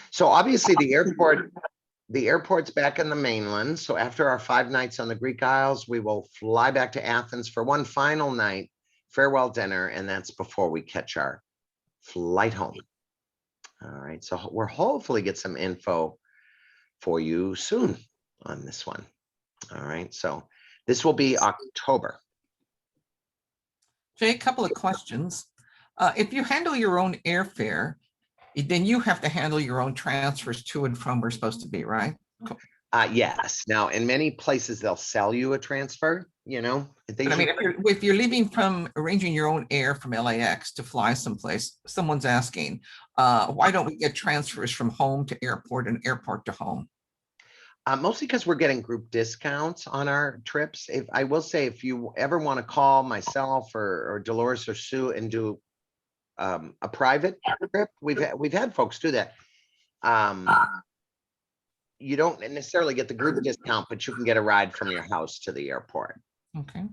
So obviously the airport's back in the mainland. So after our 5 nights on the Greek Isles, we will fly back to Athens for one final night, farewell dinner, and that's before we catch our flight home. All right, so we'll hopefully get some info for you soon on this one. All right, so this will be October. Jay, a couple of questions. If you handle your own airfare, then you have to handle your own transfers to and from where we're supposed to be, right? Yes. Now, in many places, they'll sell you a transfer, you know. But I mean, if you're leaving from arranging your own air from LAX to fly someplace, someone's asking, why don't we get transfers from home to airport and airport to home? Mostly because we're getting group discounts on our trips. I will say, if you ever want to call myself or Dolores or Sue and do a private trip, we've had folks do that. You don't necessarily get the group discount, but you can get a ride from your house to the airport. Okay.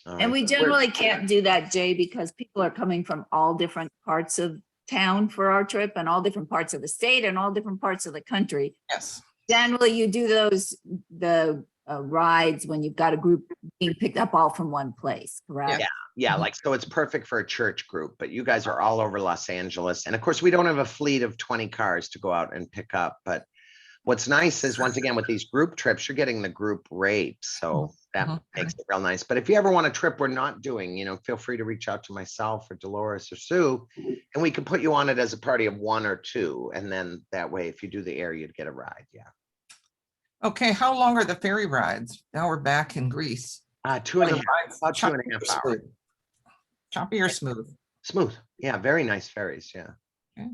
And we generally can't do that, Jay, because people are coming from all different parts of town for our trip, and all different parts of the state, and all different parts of the country. Yes. Generally, you do the rides when you've got a group being picked up all from one place, correct? Yeah, like, so it's perfect for a church group, but you guys are all over Los Angeles. And of course, we don't have a fleet of 20 cars to go out and pick up. But what's nice is, once again, with these group trips, you're getting the group rate. So that makes it real nice. But if you ever want a trip we're not doing, you know, feel free to reach out to myself or Dolores or Sue, and we can put you on it as a party of 1 or 2. And then that way, if you do the air, you'd get a ride. Yeah. Okay, how long are the ferry rides? Now we're back in Greece. 2.5, about 2.5 hours. Choppy or smooth? Smooth. Yeah, very nice ferries. Yeah. Okay.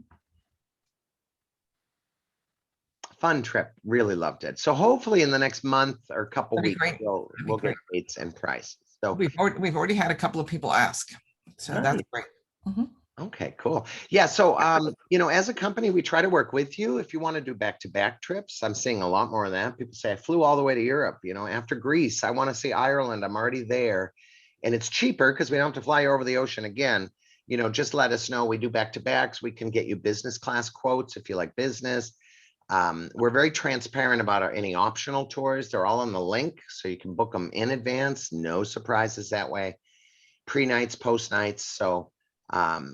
Fun trip. Really loved it. So hopefully in the next month or couple That'd be weeks, great. we'll get rates and prices. So We've already had a couple of people ask. So that's great. Mhm. okay, cool. Yeah. So, you know, as a company, we try to work with you. If you want to do back-to-back trips, I'm seeing a lot more of that. People say, I flew all the way to Europe, you know, after Greece, I want to see Ireland. I'm already there. And it's cheaper because we don't have to fly over the ocean again. You know, just let us know. We do back-to-backs. We can get you business class quotes if you like business. We're very transparent about any optional tours. They're all on the link, so you can book them in advance. No surprises that way. Pre-nights, post-nights. So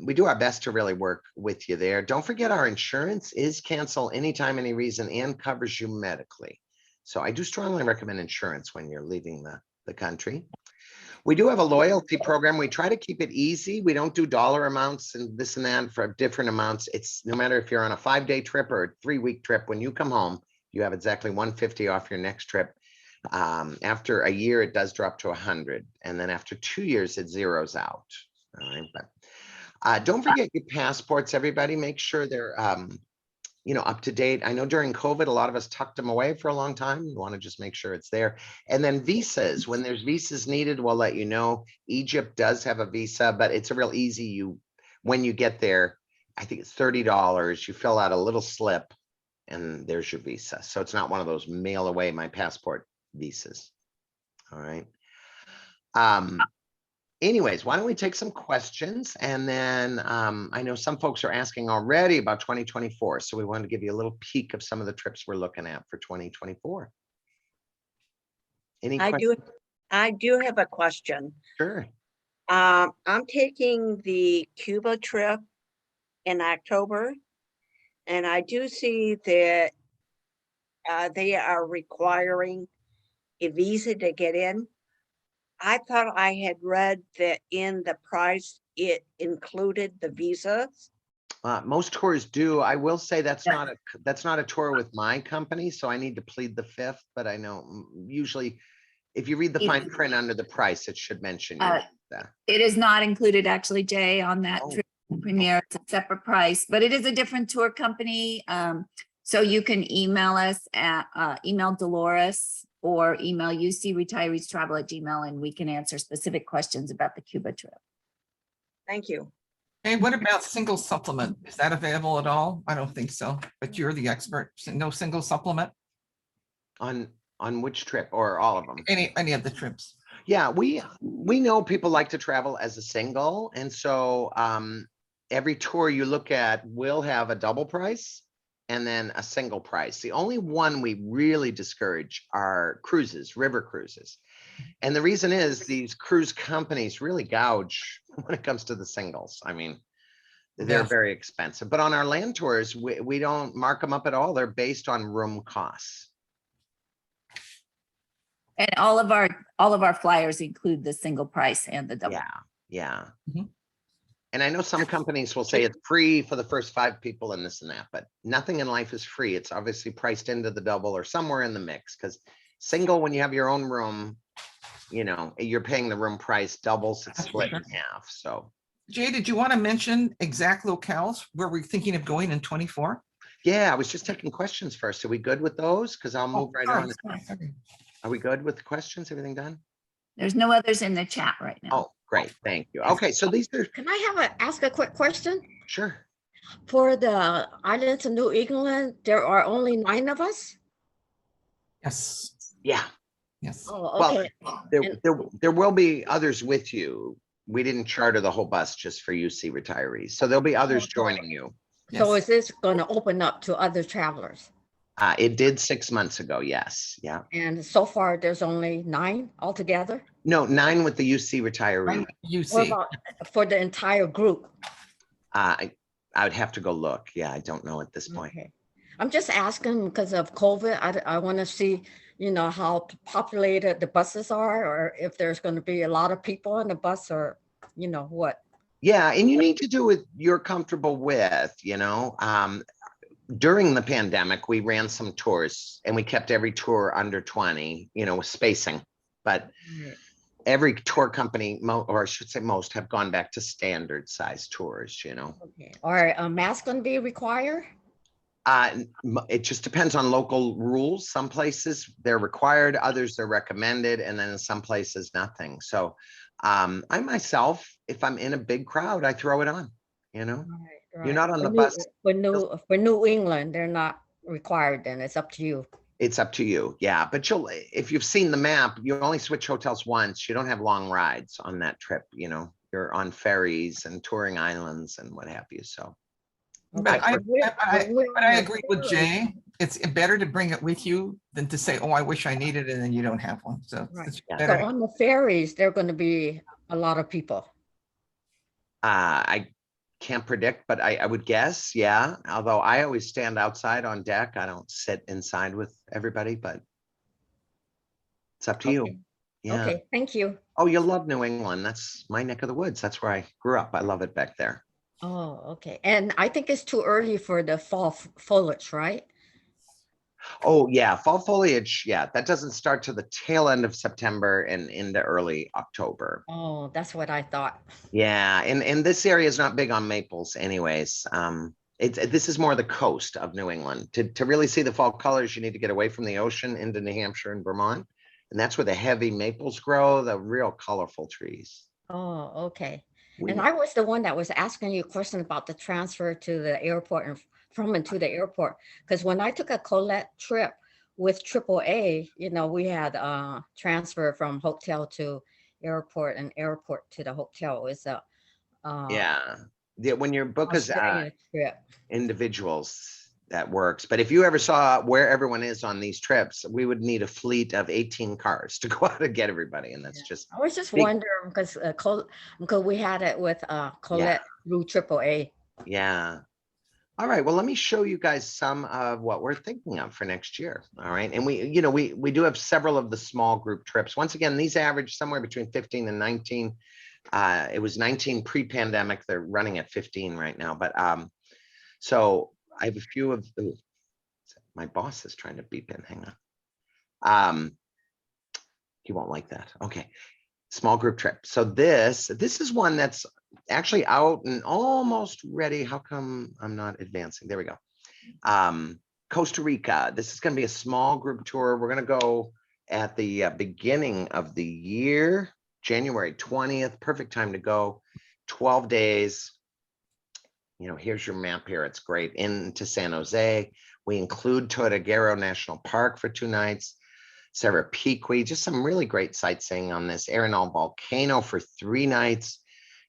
we do our best to really work with you there. Don't forget our insurance is cancel anytime, any reason, and covers you medically. So I do strongly recommend insurance when you're leaving the country. We do have a loyalty program. We try to keep it easy. We don't do dollar amounts and this and that for different amounts. It's no matter if you're on a 5-day trip or a 3-week trip, when you come home, you have exactly $150 off your next trip. After a year, it does drop to 100. And then after 2 years, it zeroes out. All right. But don't forget your passports, everybody. Make sure they're up to date. I know during COVID, a lot of us tucked them away for a long time. You want to just make sure it's there. And then visas, when there's visas needed, we'll let you know. Egypt does have a visa, but it's a real easy, when you get there, I think it's $30. You fill out a little slip and there's your visa. So it's not one of those mail away my passport visas. All right. Anyways, why don't we take some questions? And then I know some folks are asking already about 2024. So we wanted to give you a little peek of some of the trips we're looking at for 2024. Any questions? I do have a question. Sure. I'm taking the Cuba trip in October, and I do see that they are requiring a visa to get in. I thought I had read that in the price, it included the visas. Most tours do. I will say that's not a tour with my company, so I need to plead the fifth. But I know usually, if you read the fine print under the price, it should mention that. It is not included actually, Jay, on that Oh. trip premiere. It's a separate price, but it is a different tour company. So you can email us at email Dolores or email UCRetireesTravel@gmail, and we can answer specific questions about the Cuba trip. Thank you. Hey, what about single supplement? Is that available at all? I don't think so, but you're the expert. No single supplement? On which trip or all of them? Any of the trips? Yeah, we know people like to travel as a single. And so every tour you look at will have a double price and then a single price. The only one we really discourage are cruises, river cruises. And the reason is these cruise companies really gouge when it comes to the singles. I mean, they're very expensive. But on our land tours, we don't mark them up at all. They're based on room costs. And all of our flyers include the single price and the double. Yeah. Mhm. And I know some companies will say it's free for the first 5 people and this and that, but nothing in life is free. It's obviously priced into the double or somewhere in the mix, because single, when you have your own room, you're paying the room price, doubles, it's split in half. So Jay, did you want to mention exact locales where we're thinking of going in 24? yeah, I was just taking questions first. Are we good with those? Because I'll move right on. Are we good with the questions? Everything done? There's no others in the chat right now. Oh, great. Thank you. Okay, so these are Can I ask a quick question? sure. For the islands of New England, there are only 9 of us? Yes, Yeah. yes. Oh, Well, okay. there will be others with you. We didn't charter the whole bus just for UC retirees. So there'll be others joining you. So Yes. is this going to open up to other travelers? It did 6 months ago. Yes. Yeah. And so far, there's only 9 altogether? No, 9 with the UC retiree. What UC. about for the entire group? I would have to go look. Yeah, I don't know at this point. Okay. I'm just asking because of COVID. I want to see, how populated the buses are, or if there's going to be a lot of people on the bus, or, what. Yeah, and you need to do what you're comfortable with, During the pandemic, we ran some tours and we kept every tour under 20, with spacing. But every tour company, or I should say most, have gone back to standard size tours, Okay. Are a mask going to be required? It just depends on local rules. Some places they're required, others they're recommended, and then in some places nothing. So I myself, if I'm in a big crowd, I throw it on, Right. You're not on the For bus. For New England, they're not required, then it's up to you. It's up to you. Yeah. But if you've seen the map, you only switch hotels once. You don't have long rides on that trip. You're on ferries and touring islands and what have you. So But I agree with Jay. it's better to bring it with you than to say, oh, I wish I needed it, and then you don't have one. So Right. it's Yeah. better. So on the ferries, there are going to be a lot of people. I can't predict, but I would guess, yeah. Although I always stand outside on deck. I don't sit inside with everybody, but it's up to you. Okay. Yeah. Okay, thank you. Oh, you'll love New England. That's my neck of the woods. That's where I grew up. I love it back there. Oh, okay. And I think it's too early for the fall foliage, right? Oh, yeah. Fall foliage. Yeah. That doesn't start to the tail end of September and into early October. Oh, that's what I thought. Yeah. And this area is not big on maples anyways. This is more the coast of New England. To really see the fall colors, you need to get away from the ocean into New Hampshire and Vermont. And that's where the heavy maples grow, the real colorful trees. Oh, okay. We- And I was the one that was asking you a question about the transfer to the airport and from and to the airport. Because when I took a Collette trip with AAA, we had transfer from hotel to airport and airport to the hotel. It's a Yeah. When your book is Australia trip. individuals, that works. But if you ever saw where everyone is on these trips, we would need a fleet of 18 cars to go out and get everybody. And that's just I was just big. wondering because we had it with Collette through AAA. Yeah. All right. Well, let me show you guys some of what we're thinking of for next year. All right. And we do have several of the small group trips. Once again, these average somewhere between 15 and 19. It was 19 pre-pandemic. They're running at 15 right now. But so I have a few of the, my boss is trying to beep in. Hang on. He won't like that. Okay. Small group trip. So this is one that's actually out and almost ready. How come I'm not advancing? There we go. Costa Rica. This is going to be a small group tour. We're going to go at the beginning of the year, January 20th. Perfect time to go. 12 days. Here's your map here. It's great. Into San Jose. We include Tortuguero National Park for 2 nights. Cerro Piqui, just some really great sightseeing on this. Arenal Volcano for 3 nights.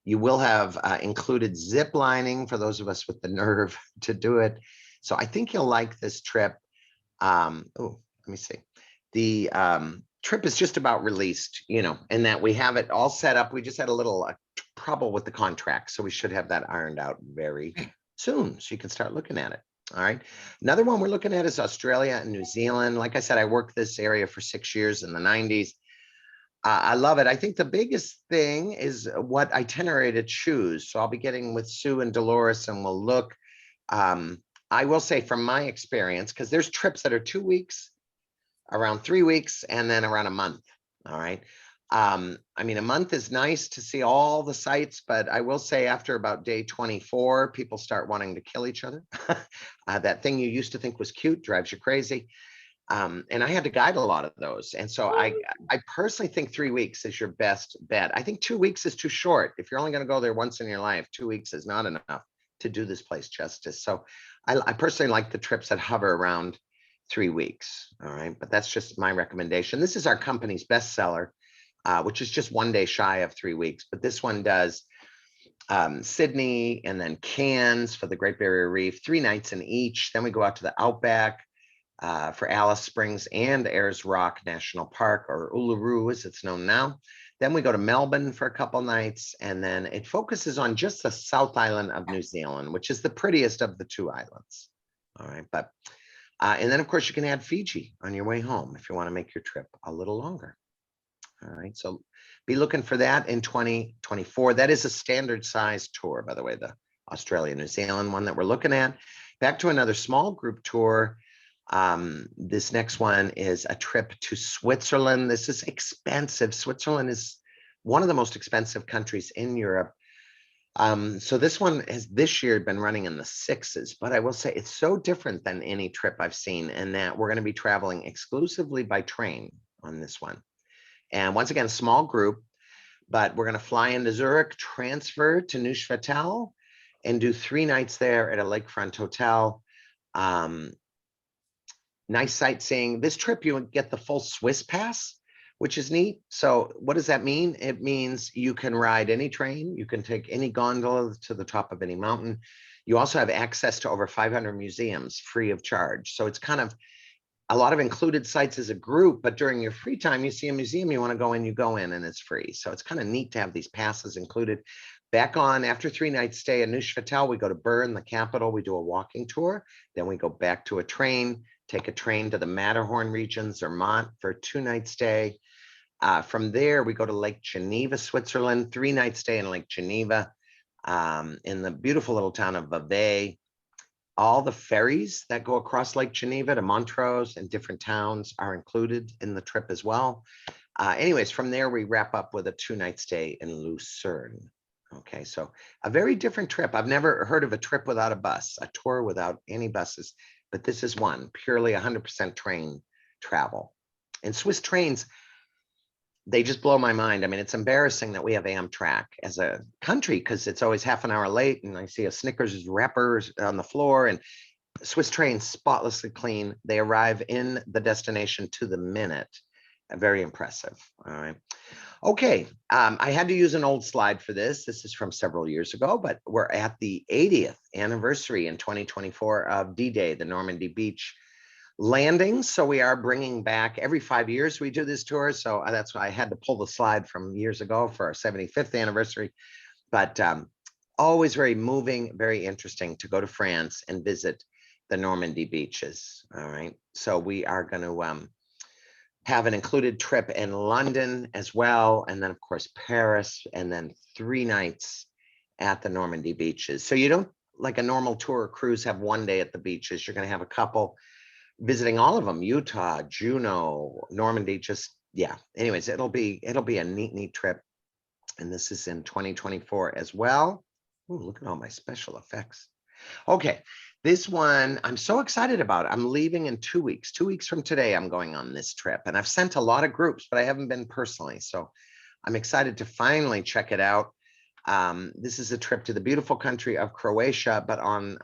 You will have included zip lining for those of us with the nerve to do it. So I think you'll like this trip. Let me see. The trip is just about released, and that we have it all set up. We just had a little trouble with the contract. So we should have that ironed out very soon. So you can start looking at it. All right. Another one we're looking at is Australia and New Zealand. Like I said, I worked this area for 6 years in the 90s. I love it. I think the biggest thing is what itinerary to choose. So I'll be getting with Sue and Dolores and we'll look. I will say from my experience, because there's trips that are 2 weeks, around 3 weeks, and then around a month. All right. I mean, a month is nice to see all the sites, but I will say after about day 24, people start wanting to kill each other. That thing you used to think was cute drives you crazy. And I had to guide a lot of those. And so I personally think 3 weeks is your best bet. I think 2 weeks is too short. If you're only going to go there once in your life, 2 weeks is not enough to do this place justice. So I personally like the trips that hover around 3 weeks. All right. But that's just my recommendation. This is our company's bestseller, which is just 1 day shy of 3 weeks. But this one does Sydney and then Cairns for the Great Barrier Reef, 3 nights in each. Then we go out to the Outback for Alice Springs and Ayers Rock National Park, or Uluru as it's known now. Then we go to Melbourne for a couple nights, and then it focuses on just the South Island of New Zealand, which is the prettiest of the 2 islands. All right, but and then of course you can add Fiji on your way home if you want to make your trip a little longer. All right, so be looking for that in 2024. That is a standard size tour, by the way, the Australia, New Zealand one that we're looking at. Back to another small group tour. This next one is a trip to Switzerland. This is expensive. Switzerland is one of the most expensive countries in Europe. So this one has this year been running in the 6s, but I will say it's so different than any trip I've seen in that we're going to be traveling exclusively by train on this one. And once again, small group, but we're going to fly into Zurich, transfer to Neuchâtel, and do 3 nights there at a lakefront hotel. Nice sightseeing. This trip, you get the full Swiss pass, which is neat. So what does that mean? It means you can ride any train. You can take any gondola to the top of any mountain. You also have access to over 500 museums free of charge. So it's kind of a lot of included sites as a group, but during your free time, you see a museum you want to go in, you go in and it's free. So it's kind of neat to have these passes included. Back on after 3 nights stay in Neuchâtel, we go to Bern, the capital. We do a walking tour. Then we go back to a train, take a train to the Matterhorn region, Zermatt for a 2-night stay. From there, we go to Lake Geneva, Switzerland, 3-night stay in Lake Geneva, in the beautiful little town of Vevey. All the ferries that go across Lake Geneva to Montrose and different towns are included in the trip as well. Anyways, from there, we wrap up with a 2-night stay in Lucerne. Okay, so a very different trip. I've never heard of a trip without a bus, a tour without any buses, but this is one, purely 100% train travel. And Swiss trains, they just blow my mind. I mean, it's embarrassing that we have Amtrak as a country because it's always half an hour late and I see a Snickers wrapper on the floor, and Swiss trains spotlessly clean. They arrive in the destination to the minute. Very impressive. All right. Okay. I had to use an old slide for this. This is from several years ago, but we're at the 80th anniversary in 2024 of D-Day, the Normandy Beach landing. So we are bringing back every 5 years we do this tour. So that's why I had to pull the slide from years ago for our 75th anniversary. But always very moving, very interesting to go to France and visit the Normandy beaches. All right. So we are going to have an included trip in London as well. And then of course, Paris, and then 3 nights at the Normandy beaches. So you don't, like a normal tour or cruise, have 1 day at the beaches. You're going to have a couple visiting all of them: Utah, Juneau, Normandy. Just, yeah. Anyways, it'll be a neat trip. And this is in 2024 as well. Ooh, look at all my special effects. Okay, this one I'm so excited about. I'm leaving in 2 weeks. 2 weeks from today, I'm going on this trip. And I've sent a lot of groups, but I haven't been personally. So I'm excited to finally check it out. This is a trip to the beautiful country of Croatia, but on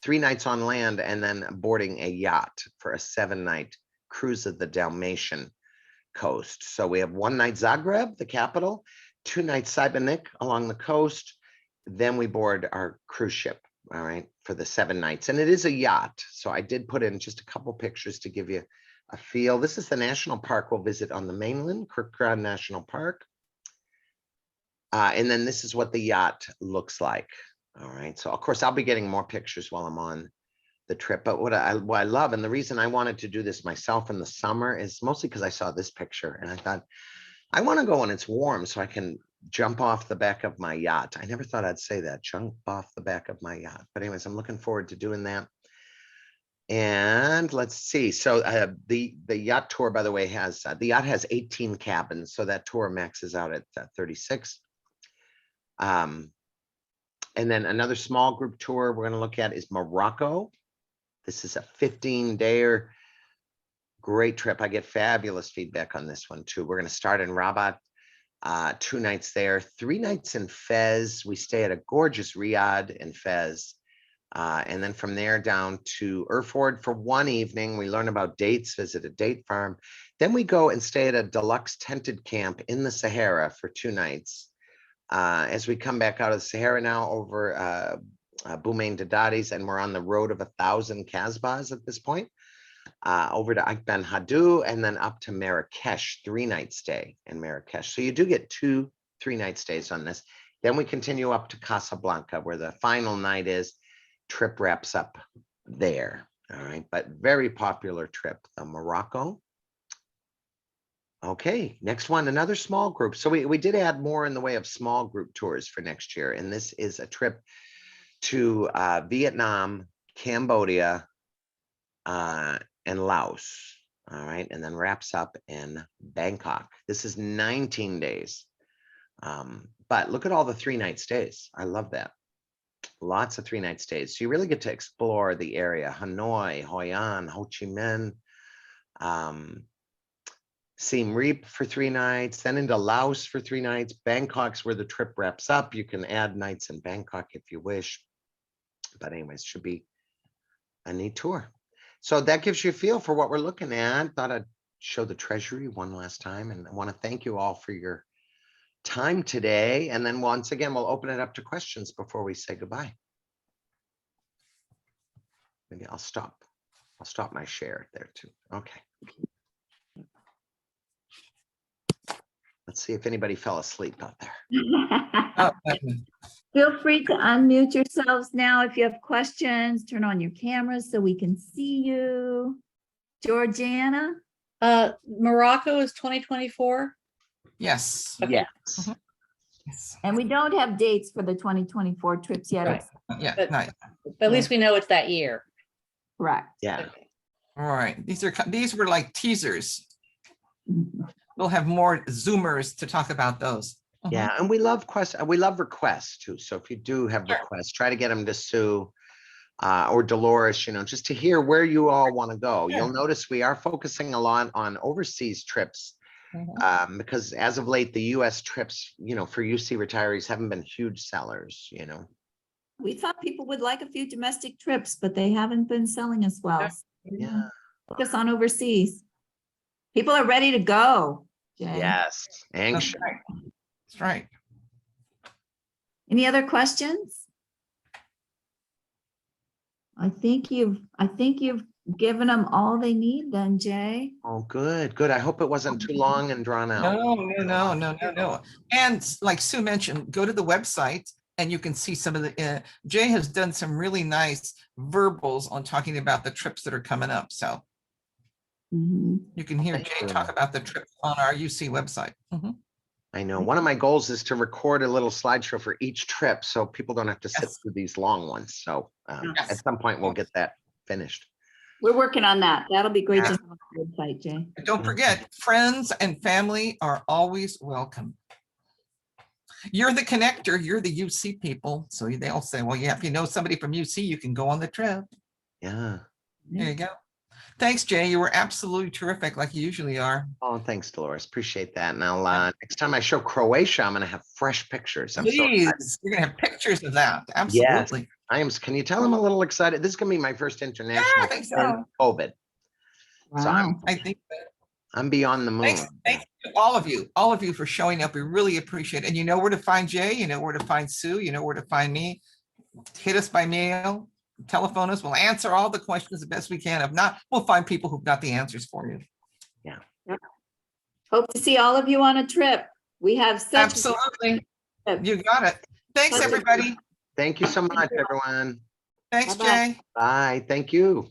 3 nights on land and then boarding a yacht for a 7-night cruise of the Dalmatian coast. So we have 1 night Zagreb, the capital, 2 nights Šibenik along the coast. Then we board our cruise ship. All right, for the 7 nights. And it is a yacht. So I did put in just a couple pictures to give you a feel. This is the national park we'll visit on the mainland, Kruger National Park. And then this is what the yacht looks like. All right. So of course, I'll be getting more pictures while I'm on the trip. But what I love, and the reason I wanted to do this myself in the summer, is mostly because I saw this picture and I thought, I want to go when it's warm so I can jump off the back of my yacht. I never thought I'd say that, jump off the back of my yacht. But anyways, I'm looking forward to doing that. And let's see. So the yacht tour, by the way, has the yacht has 18 cabins. So that tour maxes out at 36. And then another small group tour we're going to look at is Morocco. This is a 15-dayer great trip. I get fabulous feedback on this one too. We're going to start in Rabat. 2 nights there, 3 nights in Fez. We stay at a gorgeous riad in Fez. And then from there down to Erfurt for 1 evening. We learn about dates, visit a date farm. Then we go and stay at a deluxe tented camp in the Sahara for 2 nights. As we come back out of the Sahara now over Boumain Dadadis, and we're on the road of 1,000 Casbahs at this point. Over to Ike Ben Haddou, and then up to Marrakech, 3-night stay in Marrakech. So you do get 2 3-night stays on this. Then we continue up to Casablanca, where the final night is. Trip wraps up there. All right, but very popular trip, the Morocco. Okay, next one, another small group. So we did add more in the way of small group tours for next year. And this is a trip to Vietnam, Cambodia, and Laos. All right, and then wraps up in Bangkok. This is 19 days. But look at all the 3-night stays. I love that. Lots of 3-night stays. So you really get to explore the area. Hanoi, Hoi An, Ho Chi Minh, Siem Reap for 3 nights, then into Laos for 3 nights. Bangkok's where the trip wraps up. You can add nights in Bangkok if you wish. But anyways, should be a neat tour. So that gives you a feel for what we're looking at. Thought I'd show the treasury one last time. And I want to thank you all for your time today. And then once again, we'll open it up to questions before we say goodbye. Maybe I'll stop my share there too. Okay. Let's see if anybody fell asleep out there. Oh, Feel free to unmute yourselves now if you have questions. Turn on your cameras so we can see you. Georgiana? Morocco is 2024. yes. Yes. Yes. And we don't have dates for the 2024 trips yet. Right. Yeah, But- nice. But at least we know it's that year. Correct. Yeah. All right. These were like teasers. Mhm. We'll have more Zoomers to talk about those. Yeah, and we love requests too. So if you do have requests, try to get them to Sue or Dolores, you know, just to hear where you all want to go. Sure. You'll notice we are focusing a lot on overseas trips because as of late, the US trips, you know, for UC retirees haven't been huge sellers, you know. We thought people would like a few domestic trips, but they haven't been selling as well. Yeah. Focus on overseas. People are ready to go. Jay. Yes, That's anxious. right. That's right. Any other questions? I think you've given them all they need then, Jay. Oh, good, good. I hope it wasn't too long and drawn out. No. And like Sue mentioned, go to the website and you can see some of the, Jay has done some really nice verbals on talking about the trips that are coming up. So Mhm. you can hear Thank Jay you. talk about the trip on our UC website. Mhm. I know. One of my goals is to record a little slideshow for each trip so people don't have to sit Yes. through these long ones. So Yes. at some point, we'll get that finished. We're working on that. That'll be great to have on the website, Jay. And don't forget, friends and family are always welcome. You're the connector, you're the UC people. So they'll say, well, yeah, if you know somebody from UC, you can go on the trip. Yeah. There you go. Thanks, Jay. You were absolutely terrific, like you usually are. Oh, thanks, Dolores. Appreciate that. And I'll next time I show Croatia, I'm gonna have fresh pictures. I'm so Please, excited. you're gonna have pictures of that. Absolutely. Can you tell I'm a little excited? This is gonna be my first international I think since so. COVID. So Wow. I think that. I'm beyond the moon. Thanks to all of you for showing up. We really appreciate it. And you know where to find Jay, you know where to find Sue, you know where to find me. Hit us by mail, telephone us. We'll answer all the questions the best we can. If not, we'll find people who've got the answers for you. Hope to see all of you on a trip. We have such. Absolutely. You got it. Thanks, everybody. Thank you so much, everyone. Thanks, Bye-bye. Jay. Bye. Thank you.